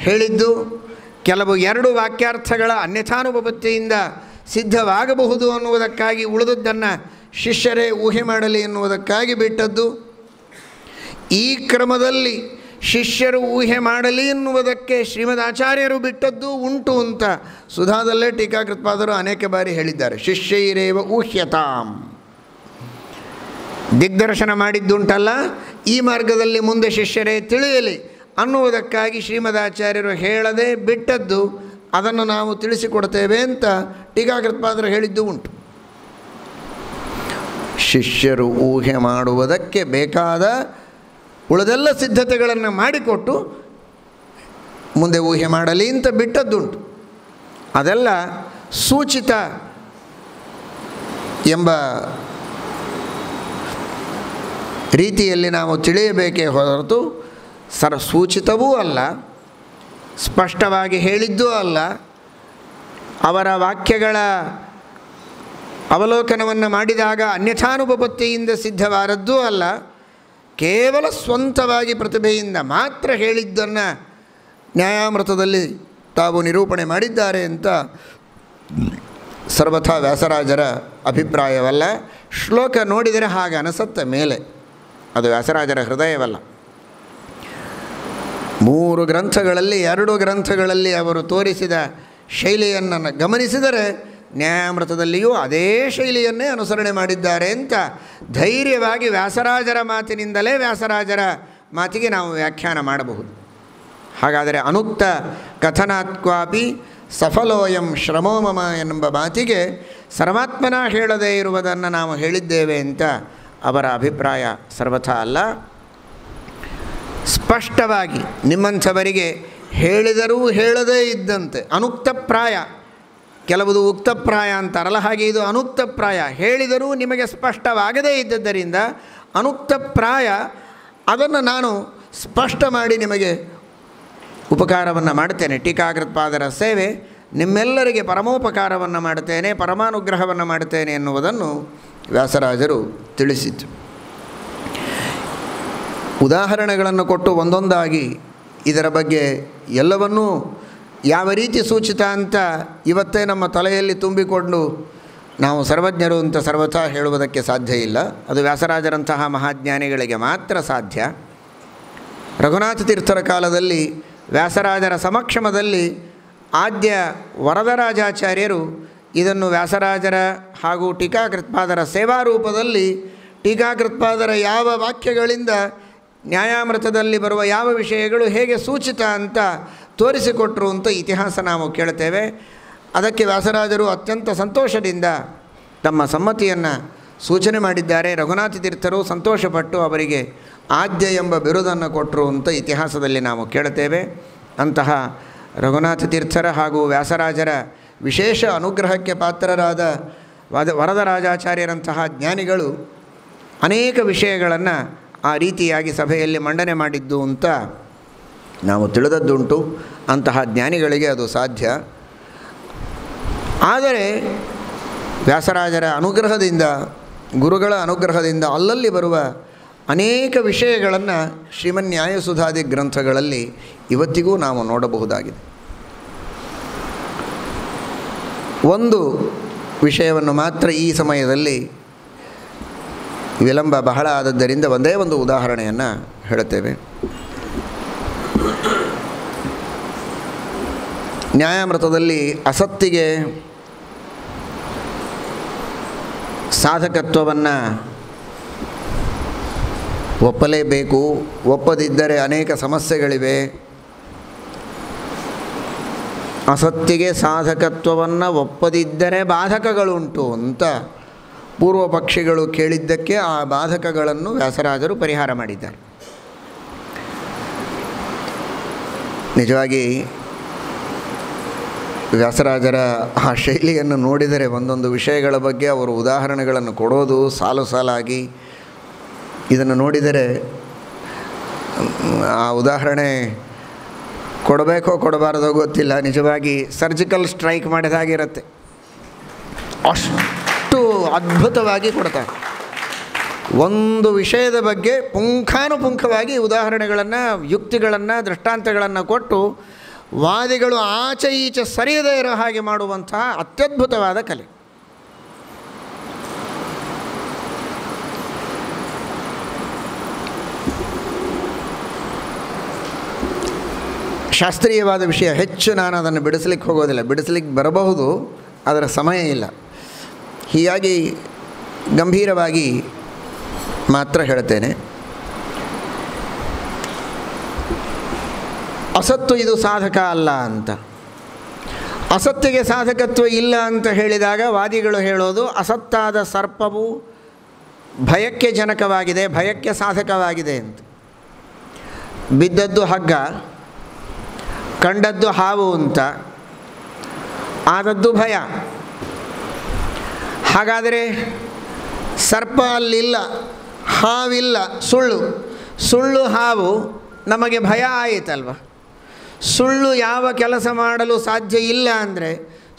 ಹೇಳಿದ್ದು, ಕೆಲವು 2 ವಾಕ್ಯಾರ್ಥಗಳ ಅನ್ಯಥಾನುಪಪತ್ತಿಯಿಂದ ಸಿದ್ಧವಾಗಬಹುದು ಅನ್ನುವುದಕ್ಕಾಗಿ ಉಳಿದದ್ದನ್ನು ಶಿಷ್ಯರೇ ಊಹೆ ಮಾಡಲಿ ಎನ್ನುವುದಕ್ಕಾಗಿ ಬಿಟ್ಟದ್ದು. ಈ ಕ್ರಮದಲ್ಲಿ ಶಿಷ್ಯರು ಊಹೆ ಮಾಡಲಿ ಎನ್ನುವುದಕ್ಕೆ ಶ್ರೀಮದಾಚಾರ್ಯರು ಬಿಟ್ಟದ್ದು ಉಂಟು ಅಂತ ಸುಧಾದಲ್ಲೇ ಟೀಕಾಕೃತ್ಪಾದರು ಅನೇಕ ಬಾರಿ ಹೇಳಿದ್ದಾರೆ. ಶಿಷ್ಯೈರೇವ ಊಹ್ಯತಾಂ, ದಿಗ್ದರ್ಶನ ಮಾಡಿದ್ದುಂಟಲ್ಲ, ಈ ಮಾರ್ಗದಲ್ಲಿ ಮುಂದೆ ಶಿಷ್ಯರೇ ತಿಳಿಯಲಿ ಅನ್ನುವುದಕ್ಕಾಗಿ ಶ್ರೀಮದಾಚಾರ್ಯರು ಹೇಳದೆ ಬಿಟ್ಟದ್ದು, ಅದನ್ನು ನಾವು ತಿಳಿಸಿಕೊಡ್ತೇವೆ ಅಂತ ಟೀಕಾಕೃತ್ಪಾದರು ಹೇಳಿದ್ದು ಉಂಟು. ಶಿಷ್ಯರು ಊಹೆ ಮಾಡುವುದಕ್ಕೆ ಬೇಕಾದ ಉಳಿದೆಲ್ಲ ಸಿದ್ಧತೆಗಳನ್ನು ಮಾಡಿಕೊಟ್ಟು ಮುಂದೆ ಊಹೆ ಮಾಡಲಿ ಅಂತ ಬಿಟ್ಟದ್ದುಂಟು. ಅದೆಲ್ಲ ಸೂಚಿತ ಎಂಬ ರೀತಿಯಲ್ಲಿ ನಾವು ತಿಳಿಯಬೇಕೇ ಹೊರತು ಸೂಚಿತವೂ ಅಲ್ಲ, ಸ್ಪಷ್ಟವಾಗಿ ಹೇಳಿದ್ದೂ ಅಲ್ಲ, ಅವರ ವಾಕ್ಯಗಳ ಅವಲೋಕನವನ್ನು ಮಾಡಿದಾಗ ಅನ್ಯಥಾನುಪಪತ್ತಿಯಿಂದ ಸಿದ್ಧವಾದದ್ದೂ ಅಲ್ಲ, ಕೇವಲ ಸ್ವಂತವಾಗಿ ಪ್ರತಿಭೆಯಿಂದ ಮಾತ್ರ ಹೇಳಿದ್ದನ್ನು ನ್ಯಾಯಾಮೃತದಲ್ಲಿ ತಾವು ನಿರೂಪಣೆ ಮಾಡಿದ್ದಾರೆ ಅಂತ ಸರ್ವಥಾ ವ್ಯಾಸರಾಜರ ಅಭಿಪ್ರಾಯವಲ್ಲ. ಶ್ಲೋಕ ನೋಡಿದರೆ ಹಾಗೆ ಅನಿಸುತ್ತೆ ಮೇಲೆ, ಅದು ವ್ಯಾಸರಾಜರ ಹೃದಯವಲ್ಲ. 3 ಗ್ರಂಥಗಳಲ್ಲಿ 2 ಗ್ರಂಥಗಳಲ್ಲಿ ಅವರು ತೋರಿಸಿದ ಶೈಲಿಯನ್ನು ಗಮನಿಸಿದರೆ ನ್ಯಾಯಾಮೃತದಲ್ಲಿಯೂ ಅದೇ ಶೈಲಿಯನ್ನೇ ಅನುಸರಣೆ ಮಾಡಿದ್ದಾರೆ ಅಂತ ಧೈರ್ಯವಾಗಿ ವ್ಯಾಸರಾಜರ ಮಾತಿನಿಂದಲೇ ವ್ಯಾಸರಾಜರ ಮಾತಿಗೆ ನಾವು ವ್ಯಾಖ್ಯಾನ ಮಾಡಬಹುದು. ಹಾಗಾದರೆ ಅನುಕ್ತ ಕಥನಾತ್ವಾಪಿ ಸಫಲೋಯಂ ಶ್ರಮೋ ಮಮ ಎಂಬ ಮಾತಿಗೆ ಸರ್ವಾತ್ಮನ ಹೇಳದೇ ಇರುವುದನ್ನು ನಾವು ಹೇಳಿದ್ದೇವೆ ಅಂತ ಅವರ ಅಭಿಪ್ರಾಯ ಸರ್ವಥಾ ಅಲ್ಲ. ಸ್ಪಷ್ಟವಾಗಿ ನಿಮ್ಮಂಥವರಿಗೆ ಹೇಳಿದರೂ ಹೇಳದೇ ಇದ್ದಂತೆ ಅನುಕ್ತಪ್ರಾಯ, ಕೆಲವುದು ಉಕ್ತಪ್ರಾಯ ಅಂತಾರಲ್ಲ, ಹಾಗೆ ಇದು ಅನುಕ್ತಪ್ರಾಯ, ಹೇಳಿದರೂ ನಿಮಗೆ ಸ್ಪಷ್ಟವಾಗದೇ ಇದ್ದದ್ದರಿಂದ ಅನುಕ್ತಪ್ರಾಯ ಅದನ್ನು ನಾನು ಸ್ಪಷ್ಟ ಮಾಡಿ ನಿಮಗೆ ಉಪಕಾರವನ್ನು ಮಾಡ್ತೇನೆ. ಟೀಕಾಕೃತ್ಪಾದರ ಸೇವೆ ನಿಮ್ಮೆಲ್ಲರಿಗೆ ಪರಮೋಪಕಾರವನ್ನು ಮಾಡುತ್ತೇನೆ, ಪರಮಾನುಗ್ರಹವನ್ನು ಮಾಡುತ್ತೇನೆ ಎನ್ನುವುದನ್ನು ವ್ಯಾಸರಾಜರು ತಿಳಿಸಿತು. ಉದಾಹರಣೆಗಳನ್ನು ಕೊಟ್ಟು ಒಂದೊಂದಾಗಿ ಇದರ ಬಗ್ಗೆ ಎಲ್ಲವನ್ನೂ ಯಾವ ರೀತಿ ಸೂಚಿತ ಅಂತ ಇವತ್ತೇ ನಮ್ಮ ತಲೆಯಲ್ಲಿ ತುಂಬಿಕೊಂಡು ನಾವು ಸರ್ವಜ್ಞರು ಅಂತ ಸರ್ವಥಾ ಹೇಳುವುದಕ್ಕೆ ಸಾಧ್ಯ ಇಲ್ಲ. ಅದು ವ್ಯಾಸರಾಜರಂತಹ ಮಹಾಜ್ಞಾನಿಗಳಿಗೆ ಮಾತ್ರ ಸಾಧ್ಯ. ರಘುನಾಥ ತೀರ್ಥರ ಕಾಲದಲ್ಲಿ ವ್ಯಾಸರಾಜರ ಸಮಕ್ಷಮದಲ್ಲಿ ಆದ್ಯ ವರದರಾಜಾಚಾರ್ಯರು ಇದನ್ನು ವ್ಯಾಸರಾಜರ ಹಾಗೂ ಟೀಕಾಕೃತ್ಪಾದರ ಸೇವಾರೂಪದಲ್ಲಿ ಟೀಕಾಕೃತ್ಪಾದರ ಯಾವ ವಾಕ್ಯಗಳಿಂದ ನ್ಯಾಯಾಮೃತದಲ್ಲಿ ಬರುವ ಯಾವ ವಿಷಯಗಳು ಹೇಗೆ ಸೂಚಿತ ಅಂತ ತೋರಿಸಿಕೊಟ್ರು ಅಂತ ಇತಿಹಾಸ ನಾವು ಕೇಳ್ತೇವೆ. ಅದಕ್ಕೆ ವ್ಯಾಸರಾಜರು ಅತ್ಯಂತ ಸಂತೋಷದಿಂದ ತಮ್ಮ ಸಮ್ಮತಿಯನ್ನು ಸೂಚನೆ ಮಾಡಿದ್ದಾರೆ. ರಘುನಾಥ ತೀರ್ಥರು ಸಂತೋಷಪಟ್ಟು ಅವರಿಗೆ ಆದ್ಯ ಎಂಬ ಬಿರುದನ್ನು ಕೊಟ್ಟರು ಅಂತ ಇತಿಹಾಸದಲ್ಲಿ ನಾವು ಕೇಳ್ತೇವೆ. ಅಂತಹ ರಘುನಾಥ ತೀರ್ಥರ ಹಾಗೂ ವ್ಯಾಸರಾಜರ ವಿಶೇಷ ಅನುಗ್ರಹಕ್ಕೆ ಪಾತ್ರರಾದ ವರದರಾಜಾಚಾರ್ಯರಂತಹ ಜ್ಞಾನಿಗಳು ಅನೇಕ ವಿಷಯಗಳನ್ನು ಆ ರೀತಿಯಾಗಿ ಸಭೆಯಲ್ಲಿ ಮಂಡನೆ ಮಾಡಿದ್ದು ಅಂತ ನಾವು ತಿಳಿದದ್ದುಂಟು. ಅಂತಹ ಜ್ಞಾನಿಗಳಿಗೆ ಅದು ಸಾಧ್ಯ. ಆದರೆ ವ್ಯಾಸರಾಜರ ಅನುಗ್ರಹದಿಂದ, ಗುರುಗಳ ಅನುಗ್ರಹದಿಂದ ಅಲ್ಲಲ್ಲಿ ಬರುವ ಅನೇಕ ವಿಷಯಗಳನ್ನು ಶ್ರೀಮನ್ಯಾಯಸುಧಾದಿ ಗ್ರಂಥಗಳಲ್ಲಿ ಇವತ್ತಿಗೂ ನಾವು ನೋಡಬಹುದಾಗಿದೆ. ಒಂದು ವಿಷಯವನ್ನು ಮಾತ್ರ ಈ ಸಮಯದಲ್ಲಿ ವಿಳಂಬ ಬಹಳ ಆದದ್ದರಿಂದ ಒಂದೇ ಒಂದು ಉದಾಹರಣೆಯನ್ನು ಹೇಳುತ್ತೇವೆ. ನ್ಯಾಯಾಮೃತದಲ್ಲಿ ಅಸತ್ತಿಗೆ ಸಾಧಕತ್ವವನ್ನು ಒಪ್ಪಲೇಬೇಕು, ಒಪ್ಪದಿದ್ದರೆ ಅನೇಕ ಸಮಸ್ಯೆಗಳಿವೆ. ಅಸತ್ತಿಗೆ ಸಾಧಕತ್ವವನ್ನು ಒಪ್ಪದಿದ್ದರೆ ಬಾಧಕಗಳುಂಟು ಅಂತ ಪೂರ್ವ ಪಕ್ಷಿಗಳು ಕೇಳಿದ್ದಕ್ಕೆ ಆ ಬಾಧಕಗಳನ್ನು ವ್ಯಾಸರಾಜರು ಪರಿಹಾರ ಮಾಡಿದ್ದಾರೆ. ನಿಜವಾಗಿ ವ್ಯಾಸರಾಜರ ಆ ಶೈಲಿಯನ್ನು ನೋಡಿದರೆ ಒಂದೊಂದು ವಿಷಯಗಳ ಬಗ್ಗೆ ಅವರು ಉದಾಹರಣೆಗಳನ್ನು ಕೊಡೋದು ಸಾಲು ಸಾಲಾಗಿ, ಇದನ್ನು ನೋಡಿದರೆ ಆ ಉದಾಹರಣೆ ಕೊಡಬೇಕೋ ಕೊಡಬಾರದೋ ಗೊತ್ತಿಲ್ಲ. ನಿಜವಾಗಿ ಸರ್ಜಿಕಲ್ ಸ್ಟ್ರೈಕ್ ಮಾಡಿದಾಗಿರುತ್ತೆ, ಅಷ್ಟು ಅದ್ಭುತವಾಗಿ ಕೊಡ್ತಾರೆ. ಒಂದು ವಿಷಯದ ಬಗ್ಗೆ ಪುಂಖಾನುಪುಂಖವಾಗಿ ಉದಾಹರಣೆಗಳನ್ನು, ಯುಕ್ತಿಗಳನ್ನು, ದೃಷ್ಟಾಂತಗಳನ್ನು ಕೊಟ್ಟು ವಾದಿಗಳು ಆಚೆ ಈಚೆ ಸರಿಯದೇ ಇರೋ ಹಾಗೆ ಮಾಡುವಂತಹ ಅತ್ಯದ್ಭುತವಾದ ಕಲೆ. ಶಾಸ್ತ್ರೀಯವಾದ ವಿಷಯ ಹೆಚ್ಚು ನಾನು ಅದನ್ನು ಬಿಡಿಸ್ಲಿಕ್ಕೆ ಹೋಗೋದಿಲ್ಲ, ಬಿಡಿಸ್ಲಿಕ್ಕೆ ಬರಬಹುದು, ಅದರ ಸಮಯ ಇಲ್ಲ. ಹೀಗಾಗಿ ಗಂಭೀರವಾಗಿ ಮಾತ್ರ ಹೇಳ್ತೇನೆ. ಅಸತ್ತು ಇದು ಸಾಧಕ ಅಲ್ಲ ಅಂತ. ಅಸತ್ತಿಗೆ ಸಾಧಕತ್ವ ಇಲ್ಲ ಅಂತ ಹೇಳಿದಾಗ ವಾದಿಗಳು ಹೇಳೋದು ಅಸತ್ತಾದ ಸರ್ಪವು ಭಯಕ್ಕೆ ಜನಕವಾಗಿದೆ, ಭಯಕ್ಕೆ ಸಾಧಕವಾಗಿದೆ ಅಂತ. ಬಿದ್ದದ್ದು ಹಗ್ಗ, ಕಂಡದ್ದು ಹಾವು ಅಂತ, ಆದದ್ದು ಭಯ. ಹಾಗಾದರೆ ಸರ್ಪ ಅಲ್ಲಿಲ್ಲ, ಹಾವಿಲ್ಲ, ಸುಳ್ಳು. ಸುಳ್ಳು ಹಾವು ನಮಗೆ ಭಯ ಆಯಿತಲ್ವ. ಸುಳ್ಳು ಯಾವ ಕೆಲಸ ಮಾಡಲು ಸಾಧ್ಯ ಇಲ್ಲ ಅಂದರೆ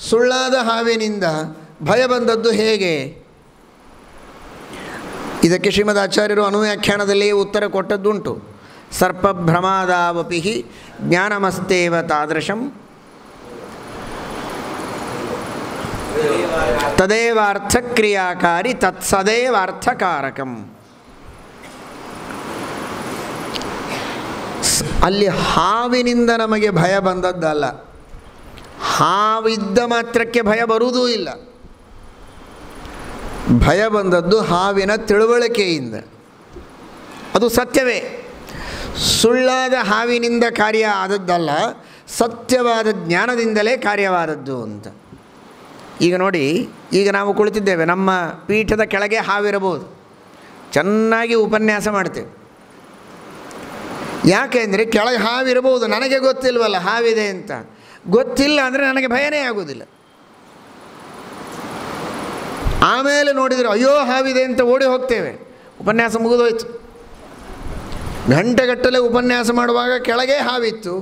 ಸುಳ್ಳಾದ ಹಾವಿನಿಂದ ಭಯ ಬಂದದ್ದು ಹೇಗೆ? ಇದಕ್ಕೆ ಶ್ರೀಮದ್ ಆಚಾರ್ಯರು ಅನುವ್ಯಾಖ್ಯಾನದಲ್ಲಿ ಉತ್ತರ ಕೊಟ್ಟದ್ದುಂಟು. ಸರ್ಪಭ್ರಮಾದಾವಪಿ ಜ್ಞಾನಮಸ್ತೇವ ತಾದೃಶಂ ತದೇವಾರ್ಥಕ್ರಿಯಾಕಾರಿ ತತ್ಸದೇವಾರ್ಥಕಾರಕಂ. ಅಲ್ಲಿ ಹಾವಿನಿಂದ ನಮಗೆ ಭಯ ಬಂದದ್ದಲ್ಲ, ಹಾವಿದ್ದ ಮಾತ್ರಕ್ಕೆ ಭಯ ಬರುವುದೂ ಇಲ್ಲ. ಭಯ ಬಂದದ್ದು ಹಾವಿನ ತಿಳುವಳಿಕೆಯಿಂದ. ಅದು ಸತ್ಯವೇ. ಸುಳ್ಳಾದ ಹಾವಿನಿಂದ ಕಾರ್ಯ ಆದದ್ದಲ್ಲ, ಸತ್ಯವಾದ ಜ್ಞಾನದಿಂದಲೇ ಕಾರ್ಯವಾದದ್ದು ಅಂತ. ಈಗ ನೋಡಿ, ಈಗ ನಾವು ಕುಳಿತಿದ್ದೇವೆ, ನಮ್ಮ ಪೀಠದ ಕೆಳಗೆ ಹಾವಿರಬಹುದು, ಚೆನ್ನಾಗಿ ಉಪನ್ಯಾಸ ಮಾಡ್ತೇವೆ. ಯಾಕೆ ಅಂದರೆ ಕೆಳಗೆ ಹಾವಿರಬಹುದು, ನನಗೆ ಗೊತ್ತಿಲ್ವಲ್ಲ ಹಾವಿದೆ ಅಂತ. ಗೊತ್ತಿಲ್ಲ ಅಂದರೆ ನನಗೆ ಭಯನೇ ಆಗೋದಿಲ್ಲ. ಆಮೇಲೆ ನೋಡಿದರೆ ಅಯ್ಯೋ ಹಾವಿದೆ ಅಂತ ಓಡಿ ಹೋಗ್ತೇವೆ, ಉಪನ್ಯಾಸ ಮುಗಿದೋಯ್ತು. ಗಂಟೆಗಟ್ಟಲೆ ಉಪನ್ಯಾಸ ಮಾಡುವಾಗ ಕೆಳಗೆ ಹಾವಿತ್ತು,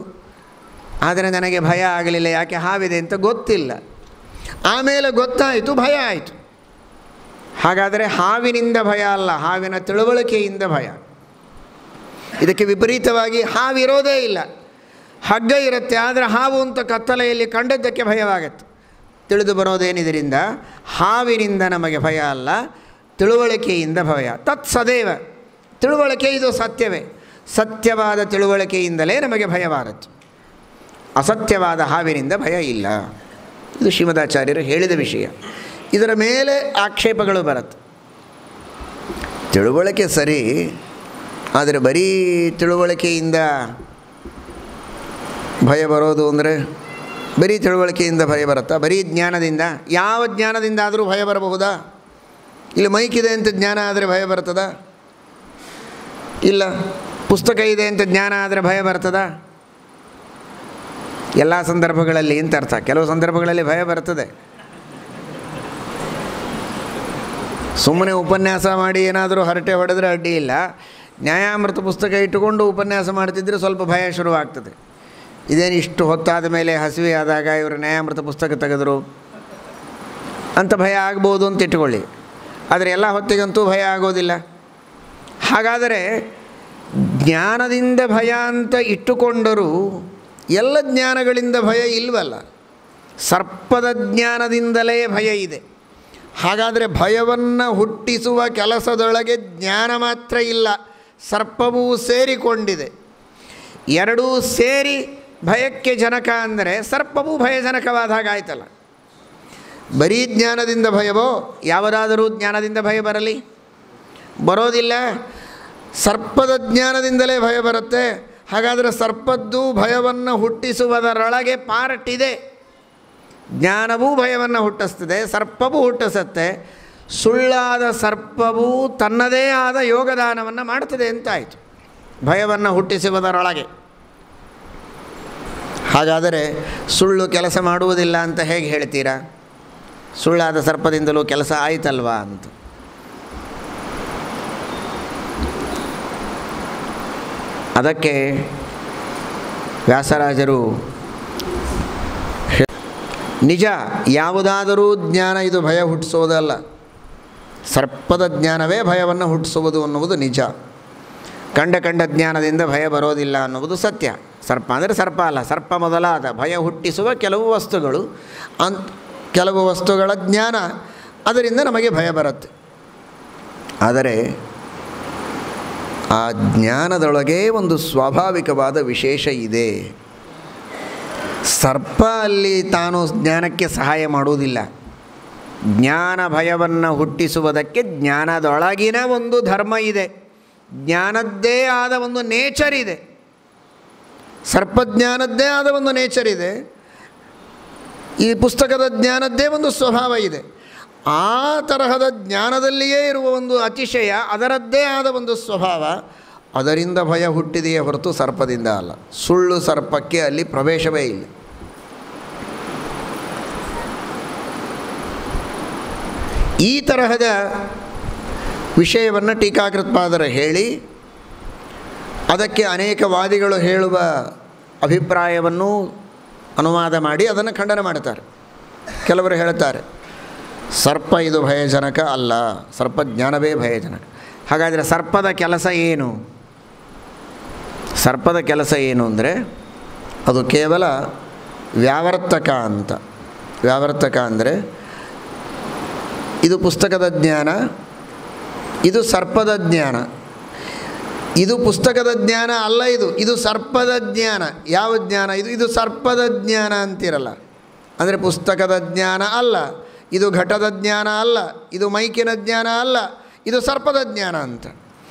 ಆದರೆ ನನಗೆ ಭಯ ಆಗಲಿಲ್ಲ. ಯಾಕೆ? ಹಾವಿದೆ ಅಂತ ಗೊತ್ತಿಲ್ಲ. ಆಮೇಲೆ ಗೊತ್ತಾಯಿತು, ಭಯ ಆಯಿತು. ಹಾಗಾದರೆ ಹಾವಿನಿಂದ ಭಯ ಅಲ್ಲ, ಹಾವಿನ ತಿಳುವಳಿಕೆಯಿಂದ ಭಯ. ಇದಕ್ಕೆ ವಿಪರೀತವಾಗಿ ಹಾವಿರೋದೇ ಇಲ್ಲ, ಹಗ್ಗ ಇರುತ್ತೆ, ಆದರೆ ಹಾವು ಅಂತ ಕತ್ತಲೆಯಲ್ಲಿ ಕಂಡದ್ದಕ್ಕೆ ಭಯವಾಗತ್ತೆ. ತಿಳಿದು ಬರೋದೇನಿದರಿಂದ? ಹಾವಿನಿಂದ ನಮಗೆ ಭಯ ಅಲ್ಲ, ತಿಳುವಳಿಕೆಯಿಂದ ಭಯ. ತತ್ ಸದೇವ, ತಿಳುವಳಿಕೆ ಇದು ಸತ್ಯವೇ, ಸತ್ಯವಾದ ತಿಳುವಳಿಕೆಯಿಂದಲೇ ನಮಗೆ ಭಯವಾದದ್ದು. ಅಸತ್ಯವಾದ ಹಾವಿನಿಂದ ಭಯ ಇಲ್ಲ. ಇದು ಶ್ರೀಮದಾಚಾರ್ಯರು ಹೇಳಿದ ವಿಷಯ. ಇದರ ಮೇಲೆ ಆಕ್ಷೇಪಗಳು ಬರುತ್ತೆ. ತಿಳುವಳಿಕೆ ಸರಿ, ಆದರೆ ಬರೀ ತಿಳುವಳಿಕೆಯಿಂದ ಭಯ ಬರೋದು ಅಂದರೆ ಬರೀ ತಿಳುವಳಿಕೆಯಿಂದ ಭಯ ಬರುತ್ತಾ? ಬರೀ ಜ್ಞಾನದಿಂದ? ಯಾವ ಜ್ಞಾನದಿಂದ ಆದರೂ ಭಯ ಬರಬಹುದಾ? ಇಲ್ಲಿ ಮೈಕಿದೆ ಅಂತ ಜ್ಞಾನ ಆದರೆ ಭಯ ಬರ್ತದ? ಇಲ್ಲ. ಪುಸ್ತಕ ಇದೆ ಅಂತ ಜ್ಞಾನ ಆದರೆ ಭಯ ಬರ್ತದ? ಎಲ್ಲ ಸಂದರ್ಭಗಳಲ್ಲಿ ಅಂತ ಅರ್ಥ. ಕೆಲವು ಸಂದರ್ಭಗಳಲ್ಲಿ ಭಯ ಬರ್ತದೆ. ಸುಮ್ಮನೆ ಉಪನ್ಯಾಸ ಮಾಡಿ ಏನಾದರೂ ಹರಟೆ ಹೊಡೆದ್ರೆ ಅಡ್ಡಿ ಇಲ್ಲ. ನ್ಯಾಯಾಮೃತ ಪುಸ್ತಕ ಇಟ್ಟುಕೊಂಡು ಉಪನ್ಯಾಸ ಮಾಡ್ತಿದ್ರೆ ಸ್ವಲ್ಪ ಭಯ ಶುರುವಾಗ್ತದೆ. ಇದೇನು ಇಷ್ಟು ಹೊತ್ತಾದ ಮೇಲೆ ಹಸಿವೆ ಆದಾಗ ಇವರು ನ್ಯಾಯಾಮೃತ ಪುಸ್ತಕ ತೆಗೆದರು ಅಂತ ಭಯ ಆಗ್ಬೋದು ಅಂತ ಇಟ್ಕೊಳ್ಳಿ. ಆದರೆ ಎಲ್ಲ ಹೊತ್ತಿಗಂತೂ ಭಯ ಆಗೋದಿಲ್ಲ. ಹಾಗಾದರೆ ಜ್ಞಾನದಿಂದ ಭಯ ಅಂತ ಇಟ್ಟುಕೊಂಡರೂ ಎಲ್ಲ ಜ್ಞಾನಗಳಿಂದ ಭಯ ಇಲ್ವಲ್ಲ. ಸರ್ಪದ ಜ್ಞಾನದಿಂದಲೇ ಭಯ ಇದೆ. ಹಾಗಾದರೆ ಭಯವನ್ನು ಹುಟ್ಟಿಸುವ ಕೆಲಸದೊಳಗೆ ಜ್ಞಾನ ಮಾತ್ರ ಇಲ್ಲ, ಸರ್ಪವೂ ಸೇರಿಕೊಂಡಿದೆ. ಎರಡೂ ಸೇರಿ ಭಯಕ್ಕೆ ಜನಕ ಅಂದರೆ ಸರ್ಪವೂ ಭಯಜನಕವಾದ ಹಾಗಾಯ್ತಲ್ಲ. ಬರೀ ಜ್ಞಾನದಿಂದ ಭಯವೋ? ಯಾವುದಾದರೂ ಜ್ಞಾನದಿಂದ ಭಯ ಬರಲಿ? ಬರೋದಿಲ್ಲ. ಸರ್ಪದ ಜ್ಞಾನದಿಂದಲೇ ಭಯ ಬರುತ್ತೆ. ಹಾಗಾದರೆ ಸರ್ಪದ್ದು ಭಯವನ್ನು ಹುಟ್ಟಿಸುವುದರೊಳಗೆ ಪಾರ್ಟ್ ಇದೆ. ಜ್ಞಾನವೂ ಭಯವನ್ನು ಹುಟ್ಟಿಸ್ತದೆ, ಸರ್ಪವೂ ಹುಟ್ಟಿಸುತ್ತೆ. ಸುಳ್ಳಾದ ಸರ್ಪವೂ ತನ್ನದೇ ಆದ ಯೋಗದಾನವನ್ನು ಮಾಡ್ತದೆ ಅಂತಾಯಿತು ಭಯವನ್ನು ಹುಟ್ಟಿಸುವುದರೊಳಗೆ. ಹಾಗಾದರೆ ಸುಳ್ಳು ಕೆಲಸ ಮಾಡುವುದಿಲ್ಲ ಅಂತ ಹೇಗೆ ಹೇಳ್ತೀರಾ? ಸುಳ್ಳಾದ ಸರ್ಪದಿಂದಲೂ ಕೆಲಸ ಆಯಿತಲ್ವಾ ಅಂತ. ಅದಕ್ಕೆ ವ್ಯಾಸರಾಜರು ನಿಜ, ಯಾವುದಾದರೂ ಜ್ಞಾನ ಇದು ಭಯ ಹುಟ್ಟಿಸೋದಲ್ಲ, ಸರ್ಪದ ಜ್ಞಾನವೇ ಭಯವನ್ನು ಹುಟ್ಟಿಸುವುದು ಅನ್ನುವುದು ನಿಜ. ಕಂಡ ಜ್ಞಾನದಿಂದ ಭಯ ಬರೋದಿಲ್ಲ ಅನ್ನುವುದು ಸತ್ಯ. ಸರ್ಪ ಅಂದರೆ ಸರ್ಪ ಅಲ್ಲ, ಸರ್ಪ ಮೊದಲಾದ ಭಯ ಹುಟ್ಟಿಸುವ ಕೆಲವು ವಸ್ತುಗಳು, ಕೆಲವು ವಸ್ತುಗಳ ಜ್ಞಾನ, ಅದರಿಂದ ನಮಗೆ ಭಯ ಬರುತ್ತೆ. ಆದರೆ ಆ ಜ್ಞಾನದೊಳಗೆ ಒಂದು ಸ್ವಾಭಾವಿಕವಾದ ವಿಶೇಷ ಇದೆ. ಸರ್ಪ ಅಲ್ಲಿ ತಾನು ಜ್ಞಾನಕ್ಕೆ ಸಹಾಯ ಮಾಡುವುದಿಲ್ಲ. ಜ್ಞಾನ ಭಯವನ್ನು ಹುಟ್ಟಿಸುವುದಕ್ಕೆ ಜ್ಞಾನದೊಳಗಿನ ಒಂದು ಧರ್ಮ ಇದೆ, ಜ್ಞಾನದ್ದೇ ಆದ ಒಂದು ನೇಚರ್ ಇದೆ. ಸರ್ಪಜ್ಞಾನದ್ದೇ ಆದ ಒಂದು ನೇಚರ್ ಇದೆ, ಈ ಪುಸ್ತಕದ ಜ್ಞಾನದ್ದೇ ಒಂದು ಸ್ವಭಾವ ಇದೆ. ಆ ತರಹದ ಜ್ಞಾನದಲ್ಲಿಯೇ ಇರುವ ಒಂದು ಅತಿಶಯ, ಅದರದ್ದೇ ಆದ ಒಂದು ಸ್ವಭಾವ, ಅದರಿಂದ ಭಯ ಹುಟ್ಟಿದೆಯೇ ಹೊರತು ಸರ್ಪದಿಂದ ಅಲ್ಲ. ಸುಳ್ಳು ಸರ್ಪಕ್ಕೆ ಅಲ್ಲಿ ಪ್ರವೇಶವೇ ಇಲ್ಲ. ಈ ತರಹದ ವಿಷಯವನ್ನು ಟೀಕಾಕೃತ್ಪಾದರು ಹೇಳಿ ಅದಕ್ಕೆ ಅನೇಕ ವಾದಿಗಳು ಹೇಳುವ ಅಭಿಪ್ರಾಯವನ್ನು ಅನುವಾದ ಮಾಡಿ ಅದನ್ನು ಖಂಡನೆ ಮಾಡ್ತಾರೆ. ಕೆಲವರು ಹೇಳ್ತಾರೆ ಸರ್ಪ ಇದು ಭಯಜನಕ ಅಲ್ಲ, ಸರ್ಪಜ್ಞಾನವೇ ಭಯಜನಕ. ಹಾಗಾದರೆ ಸರ್ಪದ ಕೆಲಸ ಏನು? ಸರ್ಪದ ಕೆಲಸ ಏನು ಅಂದರೆ ಅದು ಕೇವಲ ವ್ಯಾವರ್ತಕ ಅಂತ. ವ್ಯಾವರ್ತಕ ಅಂದರೆ ಇದು ಪುಸ್ತಕದ ಜ್ಞಾನ, ಇದು ಸರ್ಪದ ಜ್ಞಾನ. ಇದು ಪುಸ್ತಕದ ಜ್ಞಾನ ಅಲ್ಲ, ಇದು ಸರ್ಪದ ಜ್ಞಾನ. ಯಾವ ಜ್ಞಾನ ಇದು? ಇದು ಸರ್ಪದ ಜ್ಞಾನ ಅಂತಿರಲ್ಲ. ಅಂದರೆ ಪುಸ್ತಕದ ಜ್ಞಾನ ಅಲ್ಲ, ಇದು ಘಟದ ಜ್ಞಾನ ಅಲ್ಲ, ಇದು ಮೈಕಿನ ಜ್ಞಾನ ಅಲ್ಲ, ಇದು ಸರ್ಪದ ಜ್ಞಾನ ಅಂತ.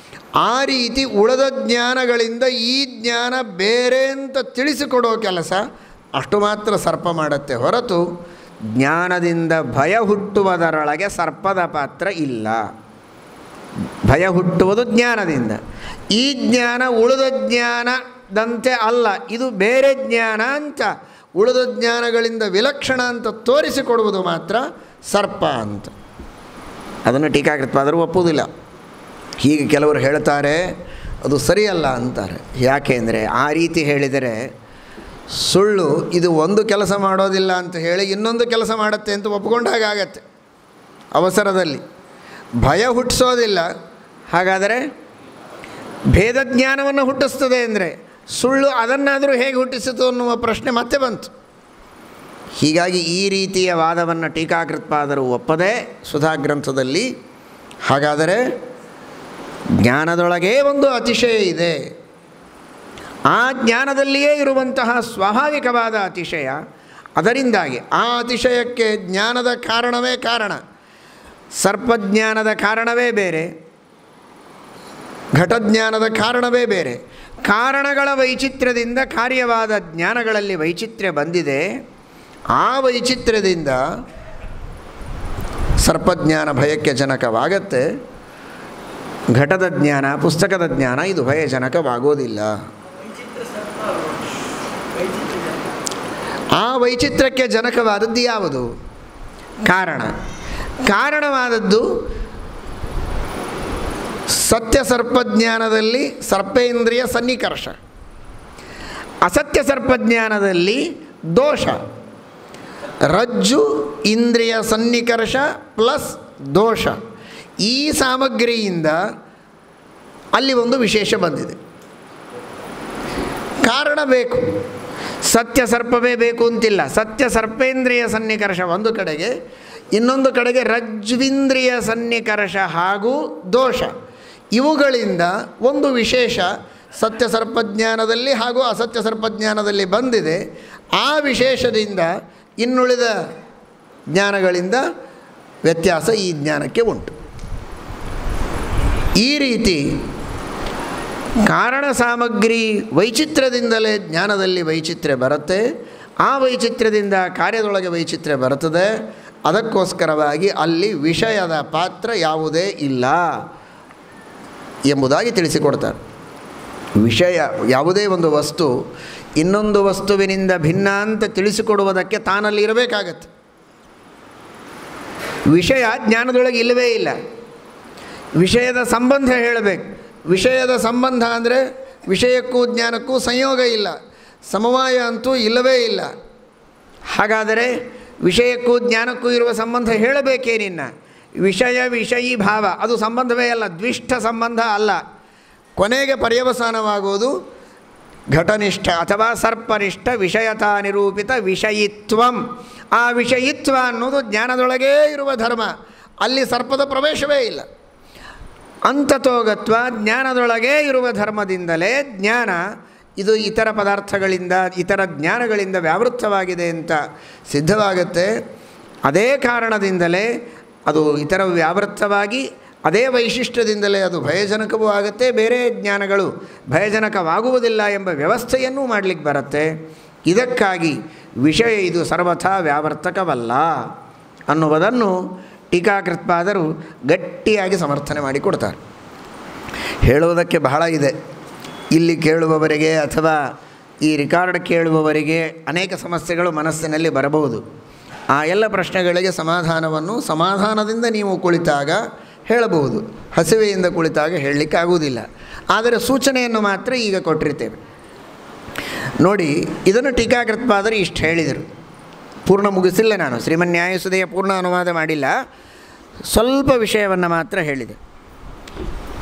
ಆ ರೀತಿ ಉಳಿದ ಜ್ಞಾನಗಳಿಂದ ಈ ಜ್ಞಾನ ಬೇರೆ ಅಂತ ತಿಳಿಸಿಕೊಡೋ ಕೆಲಸ ಅಷ್ಟು ಮಾತ್ರ ಸರ್ಪ ಮಾಡುತ್ತೆ ಹೊರತು ಜ್ಞಾನದಿಂದ ಭಯ ಹುಟ್ಟುವುದರೊಳಗೆ ಸರ್ಪದ ಪಾತ್ರ ಇಲ್ಲ. ಭಯ ಹುಟ್ಟುವುದು ಜ್ಞಾನದಿಂದ. ಈ ಜ್ಞಾನ ಉಳಿದ ಜ್ಞಾನದಂತೆ ಅಲ್ಲ, ಇದು ಬೇರೆ ಜ್ಞಾನ ಅಂತ ಉಳಿದ ಜ್ಞಾನಗಳಿಂದ ವಿಲಕ್ಷಣ ಅಂತ ತೋರಿಸಿಕೊಡುವುದು ಮಾತ್ರ ಸರ್ಪ ಅಂತ. ಅದನ್ನು ಟೀಕಾಕೃತ್ಪಾದರು ಒಪ್ಪುವುದಿಲ್ಲ. ಹೀಗೆ ಕೆಲವರು ಹೇಳ್ತಾರೆ, ಅದು ಸರಿಯಲ್ಲ ಅಂತಾರೆ. ಯಾಕೆ ಅಂದರೆ ಆ ರೀತಿ ಹೇಳಿದರೆ ಸುಳ್ಳು ಇದು ಒಂದು ಕೆಲಸ ಮಾಡೋದಿಲ್ಲ ಅಂತ ಹೇಳಿ ಇನ್ನೊಂದು ಕೆಲಸ ಮಾಡುತ್ತೆ ಅಂತ ಒಪ್ಪಿಕೊಂಡಾಗತ್ತೆ. ಅವಸರದಲ್ಲಿ ಭಯ ಹುಟ್ಟಿಸೋದಿಲ್ಲ, ಹಾಗಾದರೆ ಭೇದ ಜ್ಞಾನವನ್ನು ಹುಟ್ಟಿಸ್ತದೆ ಅಂದರೆ ಸುಳ್ಳು ಅದನ್ನಾದರೂ ಹೇಗೆ ಹುಟ್ಟಿಸಿತು ಅನ್ನುವ ಪ್ರಶ್ನೆ ಮತ್ತೆ ಬಂತು. ಹೀಗಾಗಿ ಈ ರೀತಿಯ ವಾದವನ್ನು ಟೀಕಾಕೃತ್ಪಾದರು ಒಪ್ಪದೆ ಸುಧಾ ಗ್ರಂಥದಲ್ಲಿ ಹಾಗಾದರೆ ಜ್ಞಾನದೊಳಗೇ ಒಂದು ಅತಿಶಯ ಇದೆ, ಆ ಜ್ಞಾನದಲ್ಲಿಯೇ ಇರುವಂತಹ ಸ್ವಾಭಾವಿಕವಾದ ಅತಿಶಯ. ಅದರಿಂದಾಗಿ ಆ ಅತಿಶಯಕ್ಕೆ ಜ್ಞಾನದ ಕಾರಣವೇ ಕಾರಣ. ಸರ್ಪಜ್ಞಾನದ ಕಾರಣವೇ ಬೇರೆ, ಘಟಜ್ಞಾನದ ಕಾರಣವೇ ಬೇರೆ. ಕಾರಣಗಳ ವೈಚಿತ್ರ್ಯದಿಂದ ಕಾರ್ಯವಾದ ಜ್ಞಾನಗಳಲ್ಲಿ ವೈಚಿತ್ರ್ಯ ಬಂದಿದೆ. ಆ ವೈಚಿತ್ರ್ಯದಿಂದ ಸರ್ಪಜ್ಞಾನ ಭಯಕ್ಕೆ ಜನಕವಾಗತ್ತೆ. ಘಟದ ಜ್ಞಾನ, ಪುಸ್ತಕದ ಜ್ಞಾನ ಇದು ಭಯಜನಕವಾಗೋದಿಲ್ಲ. ಆ ವೈಚಿತ್ರ್ಯಕ್ಕೆ ಜನಕವಾದದ್ದು ಯಾವುದು? ಕಾರಣ. ಕಾರಣವಾದದ್ದು ಸತ್ಯ ಸರ್ಪಜ್ಞಾನದಲ್ಲಿ ಸರ್ಪೇಂದ್ರಿಯ ಸನ್ನಿಕರ್ಷ, ಅಸತ್ಯ ಸರ್ಪಜ್ಞಾನದಲ್ಲಿ ದೋಷ. ರಜ್ಜು ಇಂದ್ರಿಯ ಸನ್ನಿಕರ್ಷ ಪ್ಲಸ್ ದೋಷ. ಈ ಸಾಮಗ್ರಿಯಿಂದ ಅಲ್ಲಿ ಒಂದು ವಿಶೇಷ ಬಂದಿದೆ. ಕಾರಣ ಬೇಕು, ಸತ್ಯ ಸರ್ಪವೇ ಬೇಕು ಅಂತಿಲ್ಲ. ಸತ್ಯ ಸರ್ಪೇಂದ್ರಿಯ ಸನ್ನಿಕರ್ಷ ಒಂದು ಕಡೆಗೆ, ಇನ್ನೊಂದು ಕಡೆಗೆ ರಜ್ವಿಂದ್ರಿಯ ಸನ್ನಿಕರ್ಷ ಹಾಗೂ ದೋಷ. ಇವುಗಳಿಂದ ಒಂದು ವಿಶೇಷ ಸತ್ಯ ಸರ್ಪಜ್ಞಾನದಲ್ಲಿ ಹಾಗೂ ಅಸತ್ಯ ಸರ್ಪಜ್ಞಾನದಲ್ಲಿ ಬಂದಿದೆ. ಆ ವಿಶೇಷದಿಂದ ಇನ್ನುಳಿದ ಜ್ಞಾನಗಳಿಂದ ವ್ಯತ್ಯಾಸ ಈ ಜ್ಞಾನಕ್ಕೆ ಉಂಟು. ಈ ರೀತಿ ಕಾರಣ ಸಾಮಗ್ರಿ ವೈಚಿತ್ರ್ಯದಿಂದಲೇ ಜ್ಞಾನದಲ್ಲಿ ವೈಚಿತ್ರ್ಯ ಬರುತ್ತೆ. ಆ ವೈಚಿತ್ರ್ಯದಿಂದ ಕಾರ್ಯದೊಳಗೆ ವೈಚಿತ್ರ್ಯ ಬರುತ್ತದೆ. ಅದಕ್ಕೋಸ್ಕರವಾಗಿ ಅಲ್ಲಿ ವಿಷಯದ ಪಾತ್ರ ಯಾವುದೇ ಇಲ್ಲ ಎಂಬುದಾಗಿ ತಿಳಿಸಿಕೊಡ್ತಾರೆ. ವಿಷಯ ಯಾವುದೇ ಒಂದು ವಸ್ತು ಇನ್ನೊಂದು ವಸ್ತುವಿನಿಂದ ಭಿನ್ನ ಅಂತ ತಿಳಿಸಿಕೊಡುವುದಕ್ಕೆ ತಾನಲ್ಲಿ ಇರಬೇಕಾಗತ್ತೆ. ವಿಷಯ ಜ್ಞಾನದೊಳಗೆ ಇಲ್ಲವೇ ಇಲ್ಲ. ವಿಷಯದ ಸಂಬಂಧ ಹೇಳಬೇಕು. ವಿಷಯದ ಸಂಬಂಧ ಅಂದರೆ ವಿಷಯಕ್ಕೂ ಜ್ಞಾನಕ್ಕೂ ಸಂಯೋಗ ಇಲ್ಲ, ಸಮವಾಯ ಅಂತೂ ಇಲ್ಲವೇ ಇಲ್ಲ. ಹಾಗಾದರೆ ವಿಷಯಕ್ಕೂ ಜ್ಞಾನಕ್ಕೂ ಇರುವ ಸಂಬಂಧ ಹೇಳಬೇಕೇನಿನ್ನ? ವಿಷಯ ವಿಷಯೀ ಭಾವ ಅದು ಸಂಬಂಧವೇ ಅಲ್ಲ, ದ್ವಿಷ್ಠ ಸಂಬಂಧ ಅಲ್ಲ. ಕೊನೆಗೆ ಪರ್ಯವಸಾನವಾಗುವುದು ಘಟನಿಷ್ಠ ಅಥವಾ ಸರ್ಪನಿಷ್ಠ ವಿಷಯತಾ ನಿರೂಪಿತ ವಿಷಯಿತ್ವಂ. ಆ ವಿಷಯಿತ್ವ ಅನ್ನೋದು ಜ್ಞಾನದೊಳಗೇ ಇರುವ ಧರ್ಮ, ಅಲ್ಲಿ ಸರ್ಪದ ಪ್ರವೇಶವೇ ಇಲ್ಲ. ಅಂತತೋಗತ್ವ ಜ್ಞಾನದೊಳಗೇ ಇರುವ ಧರ್ಮದಿಂದಲೇ ಜ್ಞಾನ ಇದು ಇತರ ಪದಾರ್ಥಗಳಿಂದ ಇತರ ಜ್ಞಾನಗಳಿಂದ ವ್ಯಾವೃತ್ತವಾಗಿದೆ ಅಂತ ಸಿದ್ಧವಾಗುತ್ತೆ. ಅದೇ ಕಾರಣದಿಂದಲೇ ಅದು ಇತರ ವ್ಯಾವೃತ್ತವಾಗಿ ಅದೇ ವೈಶಿಷ್ಟ್ಯದಿಂದಲೇ ಅದು ಭಯಜನಕವೂ ಆಗುತ್ತೆ. ಬೇರೆ ಜ್ಞಾನಗಳು ಭಯಜನಕವಾಗುವುದಿಲ್ಲ ಎಂಬ ವ್ಯವಸ್ಥೆಯನ್ನೂ ಮಾಡಲಿಕ್ಕೆ ಬರುತ್ತೆ. ಇದಕ್ಕಾಗಿ ವಿಷಯ ಇದು ಸರ್ವಥಾ ವ್ಯಾವರ್ತಕವಲ್ಲ ಅನ್ನುವುದನ್ನು ಟೀಕಾಕೃತ್ಪಾದರು ಗಟ್ಟಿಯಾಗಿ ಸಮರ್ಥನೆ ಮಾಡಿಕೊಡ್ತಾರೆ. ಹೇಳುವುದಕ್ಕೆ ಬಹಳ ಇದೆ. ಇಲ್ಲಿ ಕೇಳುವವರಿಗೆ ಅಥವಾ ಈ ರಿಕಾರ್ಡ್ ಕೇಳುವವರಿಗೆ ಅನೇಕ ಸಮಸ್ಯೆಗಳು ಮನಸ್ಸಿನಲ್ಲಿ ಬರಬಹುದು. ಆ ಎಲ್ಲ ಪ್ರಶ್ನೆಗಳಿಗೆ ಸಮಾಧಾನದಿಂದ ನೀವು ಕುಳಿತಾಗ ಹೇಳಬಹುದು, ಹಸಿವೆಯಿಂದ ಕುಳಿತಾಗ ಹೇಳಲಿಕ್ಕಾಗುವುದಿಲ್ಲ. ಆದರೆ ಸೂಚನೆಯನ್ನು ಮಾತ್ರ ಈಗ ಕೊಟ್ಟಿರ್ತೇವೆ. ನೋಡಿ, ಇದನ್ನು ಟೀಕಾಕೃತ್ಪಾದರು ಇಷ್ಟು ಹೇಳಿದರು. ಪೂರ್ಣ ಮುಗಿಸಿಲ್ಲ ನಾನು, ಶ್ರೀಮನ್ಯಾಯಸುಧೆಯ ಪೂರ್ಣ ಅನುವಾದ ಮಾಡಿಲ್ಲ, ಸ್ವಲ್ಪ ವಿಷಯವನ್ನು ಮಾತ್ರ ಹೇಳಿದೆ.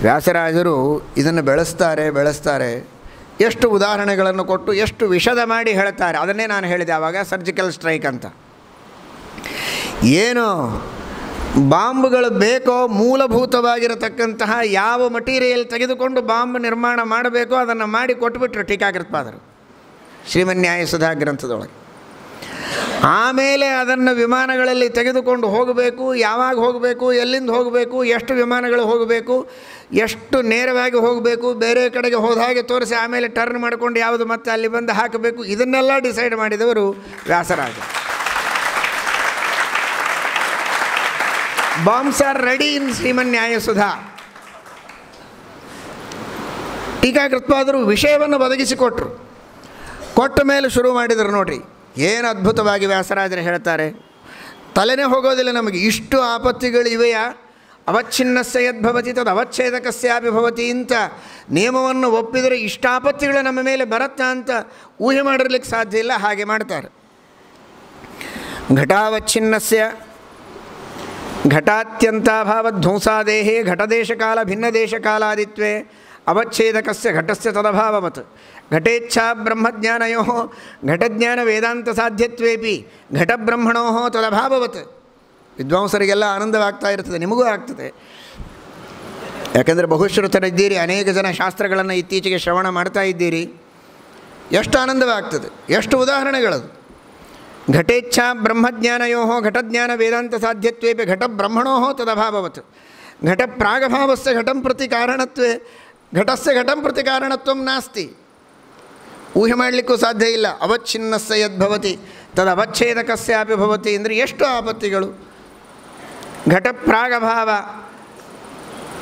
ವ್ಯಾಸರಾಜರು ಇದನ್ನು ಬೆಳೆಸ್ತಾರೆ. ಎಷ್ಟು ಉದಾಹರಣೆಗಳನ್ನು ಕೊಟ್ಟು ಎಷ್ಟು ವಿಷದ ಮಾಡಿ ಹೇಳ್ತಾರೆ. ಅದನ್ನೇ ನಾನು ಹೇಳಿದೆ ಆವಾಗ, ಸರ್ಜಿಕಲ್ ಸ್ಟ್ರೈಕ್ ಅಂತ. ಏನು ಬಾಂಬ್ಗಳು ಬೇಕೋ, ಮೂಲಭೂತವಾಗಿರತಕ್ಕಂತಹ ಯಾವ ಮಟೀರಿಯಲ್ ತೆಗೆದುಕೊಂಡು ಬಾಂಬ್ ನಿರ್ಮಾಣ ಮಾಡಬೇಕೋ ಅದನ್ನು ಮಾಡಿ ಕೊಟ್ಟುಬಿಟ್ರು ಟೀಕಾಕೃತ್ಪಾದರು ಶ್ರೀಮನ್ಯಾಯಸುಧಾ ಗ್ರಂಥದೊಳಗೆ. ಆಮೇಲೆ ಅದನ್ನು ವಿಮಾನಗಳಲ್ಲಿ ತೆಗೆದುಕೊಂಡು ಹೋಗಬೇಕು, ಯಾವಾಗ ಹೋಗಬೇಕು, ಎಲ್ಲಿಂದ ಹೋಗಬೇಕು, ಎಷ್ಟು ವಿಮಾನಗಳು ಹೋಗಬೇಕು, ಎಷ್ಟು ನೇರವಾಗಿ ಹೋಗಬೇಕು, ಬೇರೆ ಕಡೆಗೆ ಹೋದ ಹಾಗೆ ತೋರಿಸಿ ಆಮೇಲೆ ಟರ್ನ್ ಮಾಡಿಕೊಂಡು ಯಾವುದು ಮತ್ತೆ ಅಲ್ಲಿ ಬಂದು ಹಾಕಬೇಕು, ಇದನ್ನೆಲ್ಲ ಡಿಸೈಡ್ ಮಾಡಿದವರು Vyasaraja. Bombs are ready in Shrimannyayasudha. ಟೀಕಾಕೃತ್ಪಾದರು ವಿಷಯವನ್ನು ಒದಗಿಸಿಕೊಟ್ರು. ಕೊಟ್ಟ ಮೇಲೆ ಶುರು ಮಾಡಿದರು. ನೋಡ್ರಿ ಏನು ಅದ್ಭುತವಾಗಿ ವ್ಯಾಸರಾಜರು ಹೇಳ್ತಾರೆ. ತಲೆನೇ ಹೋಗೋದಿಲ್ಲ ನಮಗೆ. ಇಷ್ಟು ಆಪತ್ತಿಗಳಿವೆಯಾ? ಅವಚ್ಛಿನ್ನಸ್ಯ ಯದ್ಭವತಿ ತದ್ ಅವಚ್ಛೇದಕಸ್ಯಾಪಿ ಭವತಿ ಅಂತ ನಿಯಮವನ್ನು ಒಪ್ಪಿದರೆ ಇಷ್ಟು ಆಪತ್ತಿಗಳು ನಮ್ಮ ಮೇಲೆ ಬರುತ್ತಾ ಅಂತ ಊಹೆ ಮಾಡಿರ್ಲಿಕ್ಕೆ ಸಾಧ್ಯ ಇಲ್ಲ. ಹಾಗೆ ಮಾಡ್ತಾರೆ. ಘಟಾವಚ್ಛಿನ್ನಸ್ಯ ಘಟಾತ್ಯಂತಾಭಾವಧ್ವಂಸಾದೇಹೇ ಘಟದೇಶಕಾಲ ಭಿನ್ನದೇಶಕಾಲಾದಿತ್ವೇ ಅವಚ್ಛೇದಕಸ್ಯ ಘಟಸ್ಯ ತದಭಾವವತ್ ಘಟೇಚ್ಛಾ ಬ್ರಹ್ಮಜ್ಞಾನಯೋ ಘಟಜ್ಞಾನ ವೇದಾಂತ ಸಾಧ್ಯತ್ವೇಪಿ ಘಟಬ್ರಹ್ಮಣೋ ತದಭಾವವತ್. ವಿದ್ವಾಂಸರಿಗೆಲ್ಲ ಆನಂದವಾಗ್ತಾ ಇರ್ತದೆ, ನಿಮಗೂ ಆಗ್ತದೆ. ಯಾಕೆಂದರೆ ಬಹುಶ್ರುತರಿದ್ದೀರಿ, ಅನೇಕ ಜನ ಶಾಸ್ತ್ರಗಳನ್ನು ಇತ್ತೀಚೆಗೆ ಶ್ರವಣ ಮಾಡ್ತಾ ಇದ್ದೀರಿ. ಎಷ್ಟು ಆನಂದವಾಗ್ತದೆ, ಎಷ್ಟು ಉದಾಹರಣೆಗಳದು. ಘಟೇಚ್ಛಾ ಬ್ರಹ್ಮಜ್ಞಾನಯೋ ಘಟಜ್ಞಾನ ವೇದಾಂತ ಸಾಧ್ಯತ್ವೇಪಿ ಘಟ ಬ್ರಹ್ಮಣೋ ತದಭಾವವತ್ ಘಟ ಪ್ರಾಗಭಾವಸ್ಯ ಘಟಂ ಪ್ರತಿ ಕಾರಣತ್ವೇ ಘಟಸ್ಯ ಘಟಂ ಪ್ರತಿ ಕಾರಣತ್ವಂ ನಾಸ್ತಿ. ಊಹೆ ಮಾಡಲಿಕ್ಕೂ ಸಾಧ್ಯ ಇಲ್ಲ. ಅವಚ್ಛಿನ್ನಸ್ಯ ಯದ್ಭವತಿ ತದವಚ್ಛೇದಕಸ್ಯಾಪಿ ಭವತಿ ಅಂದರೆ ಎಷ್ಟು ಆಪತ್ತಿಗಳು. ಘಟ ಪ್ರಾಗಭಾವ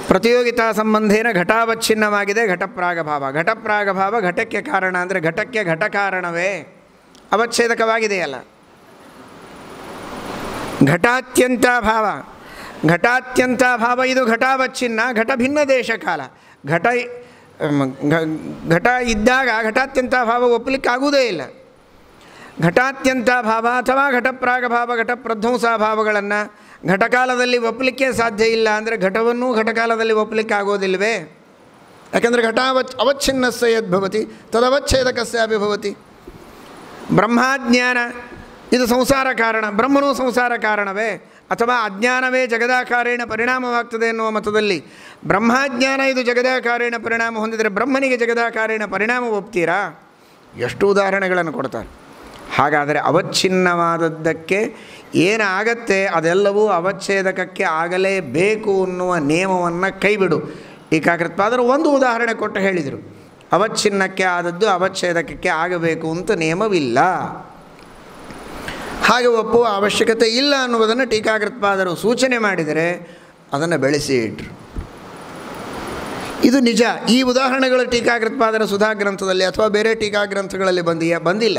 ಪ್ರತಿಯೋಗಿತಾ ಸಂಬಂಧೇನ ಘಟಾವಚ್ಛಿನ್ನವಾಗಿದೆ. ಘಟಪ್ರಾಗಭಾವ ಘಟಪ್ರಾಗಭಾವ ಘಟಕ್ಕೆ ಕಾರಣ ಅಂದರೆ ಘಟಕ್ಕೆ ಘಟ ಕಾರಣವೇ ಅವಚ್ಛೇದಕವಾಗಿದೆಯಲ್ಲ. ಘಟಾತ್ಯಂತ ಭಾವ ಘಟಾತ್ಯಂತ ಭಾವ ಇದು ಘಟಾವಚ್ಛಿನ್ನ. ಘಟ ಭಿನ್ನ ದೇಶ ಕಾಲ. ಘಟ ಇದ್ದಾಗ ಘಟಾತ್ಯಂತ ಭಾವ ಒಪ್ಪಲಿಕ್ಕಾಗುವುದೇ ಇಲ್ಲ. ಘಟಾತ್ಯಂತ ಭಾವ ಅಥವಾ ಘಟಪ್ರಾಗಭಾವ ಘಟಪ್ರಧ್ವಂಸ ಭಾವಗಳನ್ನು ಘಟಕಾಲದಲ್ಲಿ ಒಪ್ಪಲಿಕ್ಕೆ ಸಾಧ್ಯ ಇಲ್ಲ ಅಂದರೆ ಘಟವನ್ನು ಘಟಕಾಲದಲ್ಲಿ ಒಪ್ಪಲಿಕ್ಕೆ ಆಗೋದಿಲ್ವೇ? ಯಾಕೆಂದರೆ ಅವಚ್ಛಿನ್ನಸ್ಯ ಯದ್ಭವತಿ ತದವಚ್ಛೇದಕಸ್ಯಾಪಿ ಭವತಿ. ಬ್ರಹ್ಮಾಜ್ಞಾನ ಇದು ಸಂಸಾರ ಕಾರಣ. ಬ್ರಹ್ಮನೂ ಸಂಸಾರ ಕಾರಣವೇ? ಅಥವಾ ಅಜ್ಞಾನವೇ ಜಗದಾಕಾರೇಣ ಪರಿಣಾಮವಾಗ್ತದೆ ಎನ್ನುವ ಮತದಲ್ಲಿ ಬ್ರಹ್ಮಾಜ್ಞಾನ ಇದು ಜಗದಾಕಾರೇಣ ಪರಿಣಾಮ ಹೊಂದಿದರೆ ಬ್ರಹ್ಮನಿಗೆ ಜಗದಾಕಾರೇಣ ಪರಿಣಾಮ ಒಪ್ತೀರಾ? ಎಷ್ಟು ಉದಾಹರಣೆಗಳನ್ನು ಕೊಡ್ತಾರೆ. ಹಾಗಾದರೆ ಅವಚ್ಛಿನ್ನವಾದದ್ದಕ್ಕೆ ಏನಾಗತ್ತೆ ಅದೆಲ್ಲವೂ ಅವಚ್ಛೇದಕಕ್ಕೆ ಆಗಲೇಬೇಕು ಅನ್ನುವ ನಿಯಮವನ್ನು ಕೈಬಿಡು. ಟೀಕಾಕೃತ್ಪಾದರು ಒಂದು ಉದಾಹರಣೆ ಕೊಟ್ಟು ಹೇಳಿದರು. ಅವಚ್ಛಿನ್ನಕ್ಕೆ ಆದದ್ದು ಅವಚ್ಛೇದಕಕ್ಕೆ ಆಗಬೇಕು ಅಂತ ನಿಯಮವಿಲ್ಲ, ಹಾಗೆ ಒಪ್ಪುವ ಅವಶ್ಯಕತೆ ಇಲ್ಲ ಅನ್ನುವುದನ್ನು ಟೀಕಾಕೃತ್ಪಾದರು ಸೂಚನೆ ಮಾಡಿದರೆ ಅದನ್ನು ಬೆಳೆಸಿ ಇಟ್ಟರು. ಇದು ನಿಜ. ಈ ಉದಾಹರಣೆಗಳು ಟೀಕಾಕೃತ್ಪಾದರ ಸುಧಾ ಗ್ರಂಥದಲ್ಲಿ ಅಥವಾ ಬೇರೆ ಟೀಕಾಗ್ರಂಥಗಳಲ್ಲಿ ಬಂದಿಲ್ಲ.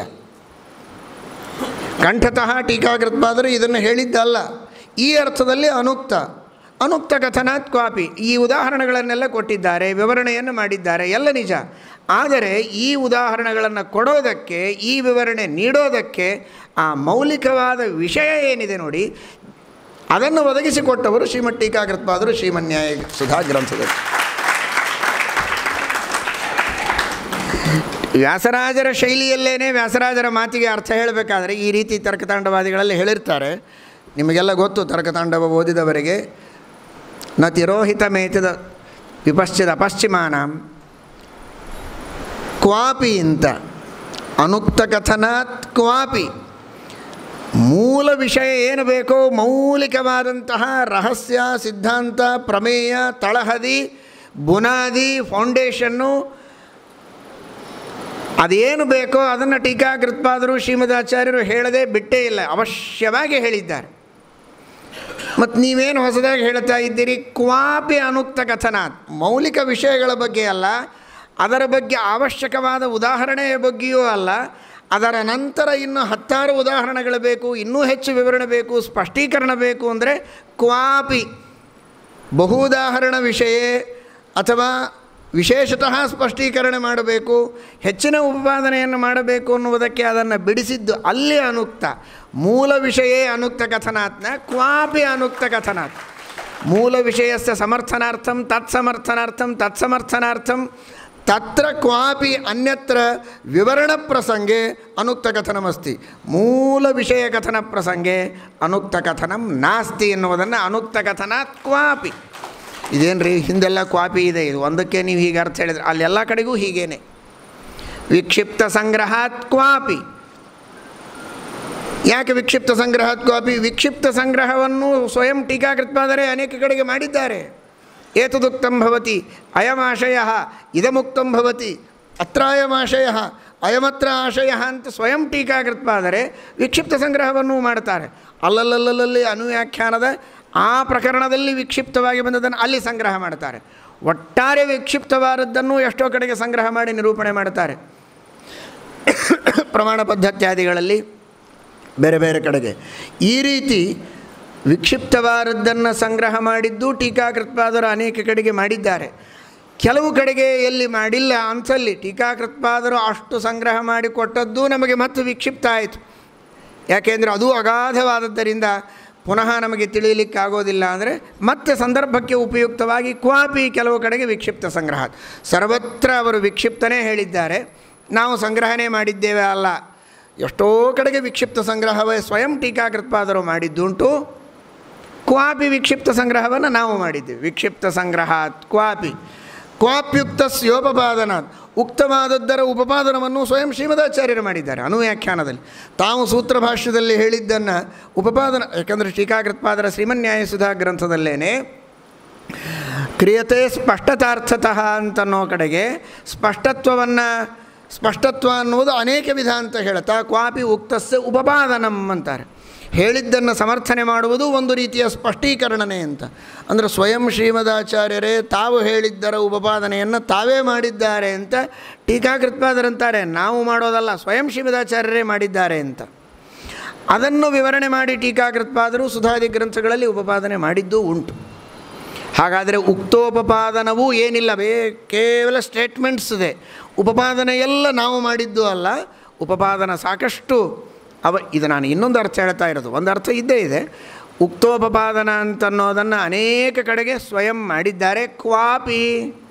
ಕಂಠತಃ ಟೀಕಾಕೃತ್ಪಾದರು ಇದನ್ನು ಹೇಳಿದ್ದಲ್ಲ. ಈ ಅರ್ಥದಲ್ಲಿ ಅನುಕ್ತ ಕಥನಾತ್ ಕ್ವಾಪಿ ಈ ಉದಾಹರಣೆಗಳನ್ನೆಲ್ಲ ಕೊಟ್ಟಿದ್ದಾರೆ, ವಿವರಣೆಯನ್ನು ಮಾಡಿದ್ದಾರೆ, ಎಲ್ಲ ನಿಜ. ಆದರೆ ಈ ಉದಾಹರಣೆಗಳನ್ನು ಕೊಡೋದಕ್ಕೆ, ಈ ವಿವರಣೆ ನೀಡೋದಕ್ಕೆ ಆ ಮೌಲಿಕವಾದ ವಿಷಯ ಏನಿದೆ ನೋಡಿ, ಅದನ್ನು ಒದಗಿಸಿಕೊಟ್ಟವರು ಶ್ರೀಮದ್ ಟೀಕಾಕೃತ್ಪಾದರು ಶ್ರೀಮನ್ಯಾಯ ಸುಧಾ ಗ್ರಂಥದಲ್ಲಿ. ವ್ಯಾಸರಾಜರ ಶೈಲಿಯಲ್ಲೇನೆ ವ್ಯಾಸರಾಜರ ಮಾತಿಗೆ ಅರ್ಥ ಹೇಳಬೇಕಾದ್ರೆ ಈ ರೀತಿ ತರ್ಕತಾಂಡವಾದಿಗಳಲ್ಲಿ ಹೇಳಿರ್ತಾರೆ. ನಿಮಗೆಲ್ಲ ಗೊತ್ತು, ತರ್ಕತಾಂಡವ ಓದಿದವರಿಗೆ ನ ತಿರೋಹಿತಮೇತದ ವಿಪಶ್ಚಿದ ಅಪಶ್ಚಿಮಾನಾಂ ಕ್ವಾಪಿ ಅಂತ ಅನುಕ್ತ ಕಥನಾತ್ ಕ್ವಾಪಿ. ಮೂಲ ವಿಷಯ ಏನು ಬೇಕೋ, ಮೌಲಿಕವಾದಂತಹ ರಹಸ್ಯ, ಸಿದ್ಧಾಂತ, ಪ್ರಮೇಯ, ತಳಹದಿ, ಬುನಾದಿ, ಫೌಂಡೇಶನ್ನು ಅದೇನು ಬೇಕೋ ಅದನ್ನು ಟೀಕಾಕೃತ್ಪಾದರು ಶ್ರೀಮದಾಚಾರ್ಯರು ಹೇಳದೆ ಬಿಟ್ಟೇ ಇಲ್ಲ, ಅವಶ್ಯವಾಗಿ ಹೇಳಿದ್ದಾರೆ. ಮತ್ತು ನೀವೇನು ಹೊಸದಾಗಿ ಹೇಳ್ತಾ ಇದ್ದೀರಿ? ಕ್ವಾಪಿ ಅನುಕ್ತ ಕಥನಾತ್, ಮೌಲಿಕ ವಿಷಯಗಳ ಬಗ್ಗೆ ಅಲ್ಲ, ಅದರ ಬಗ್ಗೆ ಅವಶ್ಯಕವಾದ ಉದಾಹರಣೆಯ ಬಗ್ಗೆಯೂ ಅಲ್ಲ, ಅದರ ನಂತರ ಇನ್ನು 10 ಉದಾಹರಣೆಗಳು ಬೇಕು, ಇನ್ನೂ ಹೆಚ್ಚು ವಿವರಣೆ ಬೇಕು, ಸ್ಪಷ್ಟೀಕರಣ ಬೇಕು ಅಂದರೆ ಕ್ವಾಪಿ ಬಹು ಉದಾಹರಣ ವಿಷಯ ಅಥವಾ ವಿಶೇಷತಃ ಸ್ಪಷ್ಟೀಕರಣ ಮಾಡಬೇಕು, ಹೆಚ್ಚಿನ ಉಪಪಾದನೆಯನ್ನು ಮಾಡಬೇಕು ಅನ್ನುವುದಕ್ಕೆ ಅದನ್ನು ಬಿಡಿಸಿದ್ದು ಅಲ್ಲಿ ಅನುಕ್ತ. ಮೂಲ ವಿಷಯೇ ಅನುಕ್ತ ಕಥನಾತ್ನ ಕ್ವಾಪಿ ಅನುಕ್ತ ಕಥನಾತ್. ಮೂಲ ವಿಷಯಸ್ಯ ಸಮರ್ಥನಾರ್ಥಂ ತತ್ಸಮರ್ಥನಾರ್ಥಂ ತತ್ರ ಕ್ವಾಪಿ ಅನ್ಯತ್ರ ವಿವರಣ ಪ್ರಸಂಗೆ ಅನುಕ್ತ ಕಥನಮಸ್ತಿ. ಮೂಲ ವಿಷಯ ಕಥನ ಪ್ರಸಂಗೆ ಅನುಕ್ತ ಕಥನಂ ನಾಸ್ತಿ ಎನ್ನುವುದನ್ನು ಅನುಕ್ತ ಕಥನಾತ್ ಕ್ವಾಪಿ. ಇದೇನು ರೀ, ಹಿಂದೆಲ್ಲ ಕ್ವಾಪಿ ಇದೆ, ಇದು ಒಂದಕ್ಕೆ ನೀವು ಹೀಗೆ ಅರ್ಥ ಹೇಳಿದ್ರೆ ಅಲ್ಲೆಲ್ಲ ಕಡೆಗೂ ಹೀಗೇನೆ. ವಿಕ್ಷಿಪ್ತ ಸಂಗ್ರಹಾತ್ ಕ್ವಾಪಿ. ಯಾಕೆ ವಿಕ್ಷಿಪ್ತ ಸಂಗ್ರಹಾತ್ ಕ್ವಾಪಿ? ವಿಕ್ಷಿಪ್ತ ಸಂಗ್ರಹವನ್ನು ಸ್ವಯಂ ಟೀಕಾಕೃತ್ಪಾದರೆ ಅನೇಕ ಕಡೆಗೆ ಮಾಡಿದ್ದಾರೆ. ಏತದುಕ್ತಂ ಭವತಿ ಅಯಮಾಶಯ ಇದಮುಕ್ತಂ ಭವತಿ ಅತ್ರಾಯಮಾಶಯ ಅಯಮತ್ರ ಆಶಯ ಅಂತ ಸ್ವಯಂ ಟೀಕಾಕೃತ್ಪಾದರೆ ವಿಕ್ಷಿಪ್ತ ಸಂಗ್ರಹವನ್ನು ಮಾಡ್ತಾರೆ. ಅಲ್ಲಲ್ಲಲ್ಲಿ ಅನುವ್ಯಾಖ್ಯಾನದ ಆ ಪ್ರಕರಣದಲ್ಲಿ ವಿಕ್ಷಿಪ್ತವಾಗಿ ಬಂದದನ್ನು ಅಲ್ಲಿ ಸಂಗ್ರಹ ಮಾಡ್ತಾರೆ. ಒಟ್ಟಾರೆ ವಿಕ್ಷಿಪ್ತವಾದದ್ದನ್ನು ಎಷ್ಟೋ ಕಡೆಗೆ ಸಂಗ್ರಹ ಮಾಡಿ ನಿರೂಪಣೆ ಮಾಡ್ತಾರೆ. ಪ್ರಮಾಣ ಪದ್ಧತ್ಯಾದಿಗಳಲ್ಲಿ ಬೇರೆ ಬೇರೆ ಕಡೆಗೆ ಈ ರೀತಿ ವಿಕ್ಷಿಪ್ತವಾದದ್ದನ್ನು ಸಂಗ್ರಹ ಮಾಡಿದ್ದು ಟೀಕಾಕೃತ್ಪಾದರು ಅನೇಕ ಕಡೆಗೆ ಮಾಡಿದ್ದಾರೆ. ಕೆಲವು ಕಡೆಗೆ ಎಲ್ಲಿ ಮಾಡಿಲ್ಲ ಅನ್ಸಲ್ಲಿ ಟೀಕಾಕೃತ್ಪಾದರು ಅಷ್ಟು ಸಂಗ್ರಹ ಮಾಡಿ ಕೊಟ್ಟದ್ದು ನಮಗೆ ಮತ್ತೆ ವಿಕ್ಷಿಪ್ತ ಆಯಿತು. ಯಾಕೆಂದರೆ ಅದು ಅಗಾಧವಾದದ್ದರಿಂದ ಪುನಃ ನಮಗೆ ತಿಳಿಯಲಿಕ್ಕಾಗೋದಿಲ್ಲ. ಅಂದರೆ ಮತ್ತೆ ಸಂದರ್ಭಕ್ಕೆ ಉಪಯುಕ್ತವಾಗಿ ಕ್ವಾಪಿ ಕೆಲವು ಕಡೆಗೆ ವಿಕ್ಷಿಪ್ತ ಸಂಗ್ರಹ. ಸರ್ವತ್ರ ಅವರು ವಿಕ್ಷಿಪ್ತನೇ ಹೇಳಿದ್ದಾರೆ, ನಾವು ಸಂಗ್ರಹಣೆ ಮಾಡಿದ್ದೇವೆ ಅಲ್ಲ. ಎಷ್ಟೋ ಕಡೆಗೆ ವಿಕ್ಷಿಪ್ತ ಸಂಗ್ರಹವೇ ಸ್ವಯಂ ಟೀಕಾಕೃತ್ಪಾದರು ಮಾಡಿದ್ದುಂಟು. ಕ್ವಾಪಿ ವಿಕ್ಷಿಪ್ತ ಸಂಗ್ರಹವನ್ನು ನಾವು ಮಾಡಿದ್ದೇವೆ. ವಿಕ್ಷಿಪ್ತ ಸಂಗ್ರಹಾತ್ ಕ್ವಾಪಿ ಕ್ವಾಪ್ಯುಕ್ತಸ್ಯೋಪಪಾದನಾತ್, ಉಕ್ತವಾದದ್ದರ ಉಪಪಾದನವನ್ನು ಸ್ವಯಂ ಶ್ರೀಮದಾಚಾರ್ಯರು ಮಾಡಿದ್ದಾರೆ ಅನುವ್ಯಾಖ್ಯಾನದಲ್ಲಿ. ತಾವು ಸೂತ್ರ ಭಾಷ್ಯದಲ್ಲಿ ಹೇಳಿದ್ದನ್ನು ಉಪಪಾದನ, ಯಾಕಂದರೆ ಟೀಕಾಕೃತ್ಪಾದರ ಶ್ರೀಮನ್ಯಾಯಸುಧಾ ಗ್ರಂಥದಲ್ಲೇ ಕ್ರಿಯತೆ ಸ್ಪಷ್ಟತಾರ್ಥತಃ ಅಂತನ್ನೋ ಕಡೆಗೆ ಸ್ಪಷ್ಟತ್ವ ಅನ್ನುವುದು ಅನೇಕ ವಿಧ ಅಂತ ಹೇಳ್ತಾ ಕ್ವಾಪಿ ಉಕ್ತಸ್ಯ ಉಪಪಾದನಂ ಅಂತಾರೆ. ಹೇಳಿದ್ದನ್ನು ಸಮರ್ಥನೆ ಮಾಡುವುದು ಒಂದು ರೀತಿಯ ಸ್ಪಷ್ಟೀಕರಣನೇ ಅಂತ. ಅಂದರೆ ಸ್ವಯಂ ಶ್ರೀಮದಾಚಾರ್ಯರೇ ತಾವು ಹೇಳಿದ್ದರ ಉಪಪಾದನೆಯನ್ನು ತಾವೇ ಮಾಡಿದ್ದಾರೆ ಅಂತ ಟೀಕಾಕೃತ್ಪಾದರಂತಾರೆ. ನಾವು ಮಾಡೋದಲ್ಲ, ಸ್ವಯಂ ಶ್ರೀಮದಾಚಾರ್ಯರೇ ಮಾಡಿದ್ದಾರೆ ಅಂತ. ಅದನ್ನು ವಿವರಣೆ ಮಾಡಿ ಟೀಕಾಕೃತ್ಪಾದರು ಸುಧಾದಿ ಗ್ರಂಥಗಳಲ್ಲಿ ಉಪಪಾದನೆ ಮಾಡಿದ್ದೂ ಉಂಟು. ಹಾಗಾದರೆ ಉಕ್ತೋಪಪಾದನವೂ ಏನಿಲ್ಲ, ಕೇವಲ ಸ್ಟೇಟ್ಮೆಂಟ್ಸ್ ಇದೆ. ಉಪಪಾದನೆ ಎಲ್ಲ ನಾವು ಮಾಡಿದ್ದು ಅಲ್ಲ, ಉಪಪಾದನ ಸಾಕಷ್ಟು ಇದು ನಾನು ಇನ್ನೊಂದು ಅರ್ಥ ಹೇಳ್ತಾ ಇರೋದು. ಒಂದು ಅರ್ಥ ಇದ್ದೇ ಇದೆ. ಉಕ್ತೋಪಪಾದನ ಅಂತನ್ನೋದನ್ನು ಅನೇಕ ಕಡೆಗೆ ಸ್ವಯಂ ಮಾಡಿದ್ದಾರೆ. ಕ್ವಾಪಿ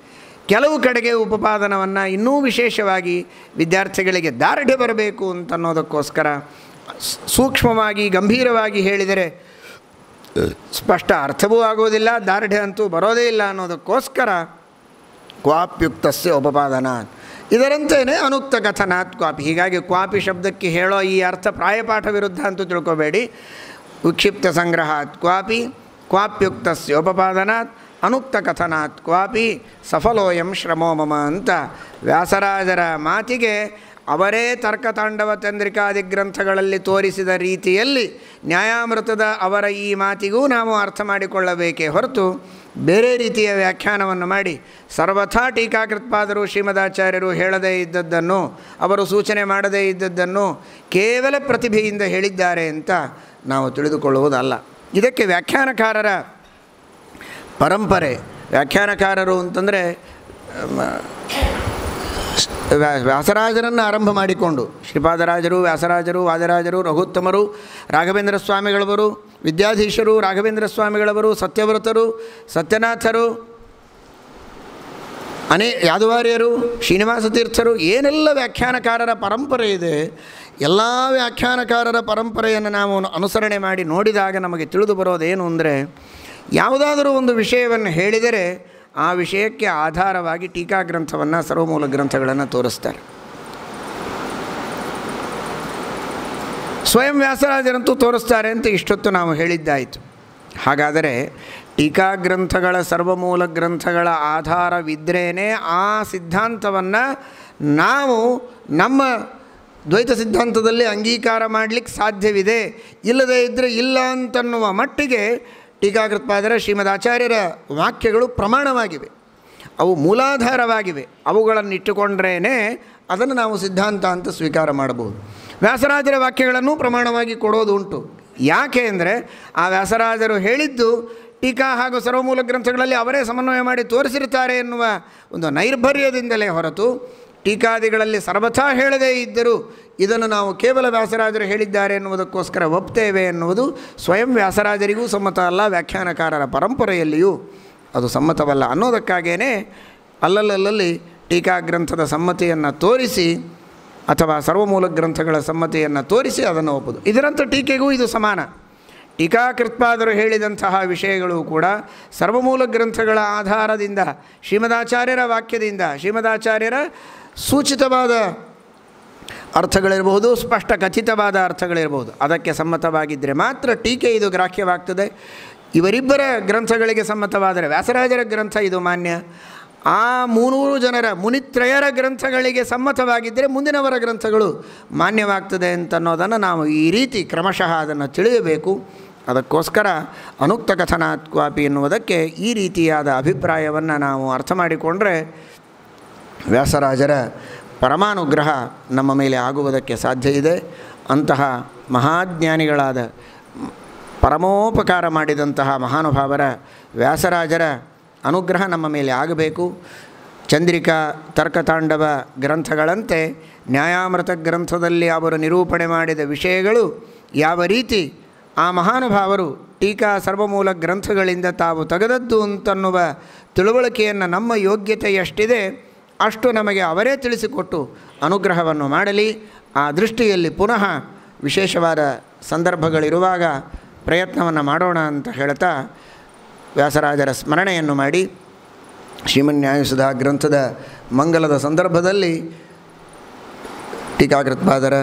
ಕೆಲವು ಕಡೆಗೆ ಉಪಪಾದನವನ್ನು ಇನ್ನೂ ವಿಶೇಷವಾಗಿ ವಿದ್ಯಾರ್ಥಿಗಳಿಗೆ ದಾರ್ಢ್ಯ ಬರಬೇಕು ಅಂತನ್ನೋದಕ್ಕೋಸ್ಕರ ಸೂಕ್ಷ್ಮವಾಗಿ ಗಂಭೀರವಾಗಿ ಹೇಳಿದರೆ ಸ್ಪಷ್ಟ ಅರ್ಥವೂ ಆಗೋದಿಲ್ಲ, ದಾರ್ಢ್ಯ ಅಂತೂ ಬರೋದೇ ಇಲ್ಲ ಅನ್ನೋದಕ್ಕೋಸ್ಕರ ಕ್ವಾಪ್ಯುಕ್ತಸ್ಯ ಉಪಪಾದನ. ಇದರಂತೆಯೇ ಅನುಕ್ತ ಕಥನಾತ್ ಕ್ವಾಪಿ. ಹೀಗಾಗಿ ಕ್ವಾಪಿ ಶಬ್ದಕ್ಕೆ ಹೇಳೋ ಈ ಅರ್ಥ ಪ್ರಾಯಪಾಠ ವಿರುದ್ಧ ಅಂತೂ ತಿಳ್ಕೊಬೇಡಿ. ವಿಕ್ಷಿಪ್ತ ಸಂಗ್ರಹಾತ್ ಕ್ವಾಪಿ, ಕ್ವಾಪ್ಯುಕ್ತಸ್ಯ ಉಪಪಾದನಾತ್, ಅನುಕ್ತ ಕಥನಾತ್ ಕ್ವಾಪಿ, ಸಫಲೋಯಂ ಶ್ರಮೋ ಮಮ ಅಂತ ವ್ಯಾಸರಾಜರ ಮಾತಿಗೆ ಅವರೇ ತರ್ಕತಾಂಡವ ಚಂದ್ರಿಕಾದಿ ಗ್ರಂಥಗಳಲ್ಲಿ ತೋರಿಸಿದ ರೀತಿಯಲ್ಲಿ ನ್ಯಾಯಾಮೃತದ ಅವರ ಈ ಮಾತಿಗೂ ನಾವು ಅರ್ಥ ಮಾಡಿಕೊಳ್ಳಬೇಕೇ ಹೊರತು ಬೇರೆ ರೀತಿಯ ವ್ಯಾಖ್ಯಾನವನ್ನು ಮಾಡಿ ಸರ್ವಥಾ ಟೀಕಾಕೃತ್ಪಾದರು ಶ್ರೀಮದಾಚಾರ್ಯರು ಹೇಳದೇ ಇದ್ದದ್ದನ್ನು, ಅವರು ಸೂಚನೆ ಮಾಡದೇ ಇದ್ದದ್ದನ್ನು ಕೇವಲ ಪ್ರತಿಭೆಯಿಂದ ಹೇಳಿದ್ದಾರೆ ಅಂತ ನಾವು ತಿಳಿದುಕೊಳ್ಳುವುದಲ್ಲ. ಇದಕ್ಕೆ ವ್ಯಾಖ್ಯಾನಕಾರರ ಪರಂಪರೆ, ವ್ಯಾಖ್ಯಾನಕಾರರು ಅಂತಂದರೆ ವ್ಯಾಸರಾಜರನ್ನು ಆರಂಭ ಮಾಡಿಕೊಂಡು ಶ್ರೀಪಾದರಾಜರು, ವ್ಯಾಸರಾಜರು, ವಾದರಾಜರು, ರಘುತ್ತಮರು, ರಾಘವೇಂದ್ರ ಸ್ವಾಮಿಗಳವರು, ವಿದ್ಯಾಧೀಶರು, ರಾಘವೇಂದ್ರ ಸ್ವಾಮಿಗಳವರು, ಸತ್ಯವ್ರತರು, ಸತ್ಯನಾಥರು, ಯಾದವಾರ್ಯರು, ಶ್ರೀನಿವಾಸ ತೀರ್ಥರು, ಏನೆಲ್ಲ ವ್ಯಾಖ್ಯಾನಕಾರರ ಪರಂಪರೆ ಇದೆ, ಎಲ್ಲ ವ್ಯಾಖ್ಯಾನಕಾರರ ಪರಂಪರೆಯನ್ನು ನಾವು ಅನುಸರಣೆ ಮಾಡಿ ನೋಡಿದಾಗ ನಮಗೆ ತಿಳಿದು ಬರೋದೇನು ಅಂದರೆ, ಯಾವುದಾದರೂ ಒಂದು ವಿಷಯವನ್ನು ಹೇಳಿದರೆ ಆ ವಿಷಯಕ್ಕೆ ಆಧಾರವಾಗಿ ಟೀಕಾಗ್ರಂಥವನ್ನು, ಸರ್ವಮೂಲ ಗ್ರಂಥಗಳನ್ನು ತೋರಿಸ್ತಾರೆ. ಸ್ವಯಂ ವ್ಯಾಸರಾಜರಂತೂ ತೋರಿಸ್ತಾರೆ ಅಂತ ಇಷ್ಟೊತ್ತು ನಾವು ಹೇಳಿದ್ದಾಯಿತು. ಹಾಗಾದರೆ ಟೀಕಾಗ್ರಂಥಗಳ, ಸರ್ವಮೂಲ ಗ್ರಂಥಗಳ ಆಧಾರವಿದ್ರೇ ಆ ಸಿದ್ಧಾಂತವನ್ನು ನಾವು ನಮ್ಮ ದ್ವೈತ ಸಿದ್ಧಾಂತದಲ್ಲಿ ಅಂಗೀಕಾರ ಮಾಡಲಿಕ್ಕೆ ಸಾಧ್ಯವಿದೆ. ಇಲ್ಲದೇ ಇದ್ದರೆ ಇಲ್ಲ ಅಂತನ್ನುವ ಮಟ್ಟಿಗೆ ಟೀಕಾಕೃತ್ಪಾದರ ಶ್ರೀಮದಾಚಾರ್ಯರ ವಾಕ್ಯಗಳು ಪ್ರಮಾಣವಾಗಿವೆ, ಅವು ಮೂಲಾಧಾರವಾಗಿವೆ. ಅವುಗಳನ್ನಿಟ್ಟುಕೊಂಡ್ರೇ ಅದನ್ನು ನಾವು ಸಿದ್ಧಾಂತ ಅಂತ ಸ್ವೀಕಾರ ಮಾಡಬಹುದು. ವ್ಯಾಸರಾಜರ ವಾಕ್ಯಗಳನ್ನು ಪ್ರಮಾಣವಾಗಿ ಕೊಡೋದು ಉಂಟು. ಯಾಕೆ ಅಂದರೆ ಆ ವ್ಯಾಸರಾಜರು ಹೇಳಿದ್ದು ಟೀಕಾ ಹಾಗೂ ಸರ್ವಮೂಲ ಗ್ರಂಥಗಳಲ್ಲಿ ಅವರೇ ಸಮನ್ವಯ ಮಾಡಿ ತೋರಿಸಿರ್ತಾರೆ ಎನ್ನುವ ಒಂದು ನೈರ್ಭರ್ಯದಿಂದಲೇ ಹೊರತು ಟೀಕಾದಿಗಳಲ್ಲಿ ಸರ್ವಥಾ ಹೇಳದೇ ಇದ್ದರೂ ಇದನ್ನು ನಾವು ಕೇವಲ ವ್ಯಾಸರಾಜರು ಹೇಳಿದ್ದಾರೆ ಎನ್ನುವುದಕ್ಕೋಸ್ಕರ ಒಪ್ತೇವೆ ಎನ್ನುವುದು ಸ್ವಯಂ ವ್ಯಾಸರಾಜರಿಗೂ ಸಮ್ಮತ ಅಲ್ಲ, ವ್ಯಾಖ್ಯಾನಕಾರರ ಪರಂಪರೆಯಲ್ಲಿಯೂ ಅದು ಸಮ್ಮತವಲ್ಲ ಅನ್ನೋದಕ್ಕಾಗೇ ಅಲ್ಲಲ್ಲಿ ಟೀಕಾಗ್ರಂಥದ ಸಮ್ಮತಿಯನ್ನು ತೋರಿಸಿ ಅಥವಾ ಸರ್ವಮೂಲ ಗ್ರಂಥಗಳ ಸಮ್ಮತಿಯನ್ನು ತೋರಿಸಿ ಅದನ್ನು ಒಪ್ಪುದು. ಇದರಂಥ ಟೀಕೆಗೂ ಇದು ಸಮಾನ. ಟೀಕಾಕೃತ್ಪಾದರು ಹೇಳಿದಂತಹ ವಿಷಯಗಳು ಕೂಡ ಸರ್ವಮೂಲ ಗ್ರಂಥಗಳ ಆಧಾರದಿಂದ, ಶ್ರೀಮದಾಚಾರ್ಯರ ವಾಕ್ಯದಿಂದ, ಶ್ರೀಮದಾಚಾರ್ಯರ ಸೂಚಿತವಾದ ಅರ್ಥಗಳಿರಬಹುದು, ಸ್ಪಷ್ಟ ಖಚಿತವಾದ ಅರ್ಥಗಳಿರಬಹುದು, ಅದಕ್ಕೆ ಸಮ್ಮತವಾಗಿದ್ದರೆ ಮಾತ್ರ ಟೀಕೆ ಇದು ಗ್ರಾಹ್ಯವಾಗ್ತದೆ. ಇವರಿಬ್ಬರ ಗ್ರಂಥಗಳಿಗೆ ಸಮ್ಮತವಾದರೆ ವ್ಯಾಸರಾಜರ ಗ್ರಂಥ ಇದು ಮಾನ್ಯ. ಆ 300 ಜನರ ಮುನಿತ್ರಯರ ಗ್ರಂಥಗಳಿಗೆ ಸಮ್ಮತವಾಗಿದ್ದರೆ ಮುಂದಿನವರ ಗ್ರಂಥಗಳು ಮಾನ್ಯವಾಗ್ತದೆ ಅಂತನ್ನೋದನ್ನು ನಾವು ಈ ರೀತಿ ಕ್ರಮಶಃ ಅದನ್ನು ತಿಳಿಯಬೇಕು. ಅದಕ್ಕೋಸ್ಕರ ಅನುಕ್ತ ಕಥನಾತ್ ಕ್ವಾಪಿ ಎನ್ನುವುದಕ್ಕೆ ಈ ರೀತಿಯಾದ ಅಭಿಪ್ರಾಯವನ್ನು ನಾವು ಅರ್ಥ ಮಾಡಿಕೊಂಡ್ರೆ ವ್ಯಾಸರಾಜರ ಪರಮಾನುಗ್ರಹ ನಮ್ಮ ಮೇಲೆ ಆಗುವುದಕ್ಕೆ ಸಾಧ್ಯ ಇದೆ. ಅಂತಹ ಮಹಾಜ್ಞಾನಿಗಳಾದ, ಪರಮೋಪಕಾರ ಮಾಡಿದಂತಹ ಮಹಾನುಭಾವರ ವ್ಯಾಸರಾಜರ ಅನುಗ್ರಹ ನಮ್ಮ ಮೇಲೆ ಆಗಬೇಕು. ಚಂದ್ರಿಕಾ, ತರ್ಕತಾಂಡವ ಗ್ರಂಥಗಳಂತೆ ನ್ಯಾಯಾಮೃತ ಗ್ರಂಥದಲ್ಲಿ ಅವರು ನಿರೂಪಣೆ ಮಾಡಿದ ವಿಷಯಗಳು ಯಾವ ರೀತಿ ಆ ಮಹಾನುಭಾವರು ಟೀಕಾ ಸರ್ವಮೂಲ ಗ್ರಂಥಗಳಿಂದ ತಾವು ತೆಗೆದದ್ದು ಅಂತನ್ನುವ ತಿಳುವಳಿಕೆಯನ್ನು ನಮ್ಮ ಯೋಗ್ಯತೆ ಎಷ್ಟಿದೆ ಅಷ್ಟು ನಮಗೆ ಅವರೇ ತಿಳಿಸಿಕೊಟ್ಟು ಅನುಗ್ರಹವನ್ನು ಮಾಡಲಿ. ಆ ದೃಷ್ಟಿಯಲ್ಲಿ ಪುನಃ ವಿಶೇಷವಾದ ಸಂದರ್ಭಗಳಿರುವಾಗ ಪ್ರಯತ್ನವನ್ನು ಮಾಡೋಣ ಅಂತ ಹೇಳ್ತಾ ವ್ಯಾಸರಾಜರ ಸ್ಮರಣೆಯನ್ನು ಮಾಡಿ ಶ್ರೀಮನ್ಯಾಯಸುಧಾ ಗ್ರಂಥದ ಮಂಗಲದ ಸಂದರ್ಭದಲ್ಲಿ ಟೀಕಾಕೃತ್ಪಾದರ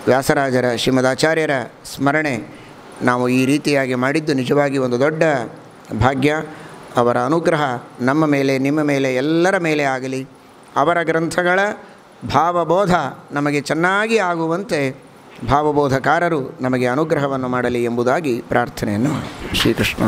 ವ್ಯಾಸರಾಜರ ಶ್ರೀಮದಾಚಾರ್ಯರ ಸ್ಮರಣೆ ನಾವು ಈ ರೀತಿಯಾಗಿ ಮಾಡಿದ್ದು ನಿಜವಾಗಿ ಒಂದು ದೊಡ್ಡ ಭಾಗ್ಯ. ಅವರ ಅನುಗ್ರಹ ನಮ್ಮ ಮೇಲೆ, ನಿಮ್ಮ ಮೇಲೆ, ಎಲ್ಲರ ಮೇಲೆ ಆಗಲಿ. ಅವರ ಗ್ರಂಥಗಳ ಭಾವಬೋಧ ನಮಗೆ ಚೆನ್ನಾಗಿ ಆಗುವಂತೆ ಭಾವಬೋಧಕಾರರು ನಮಗೆ ಅನುಗ್ರಹವನ್ನು ಮಾಡಲಿ ಎಂಬುದಾಗಿ ಪ್ರಾರ್ಥನೆಯನ್ನು ಶ್ರೀಕೃಷ್ಣ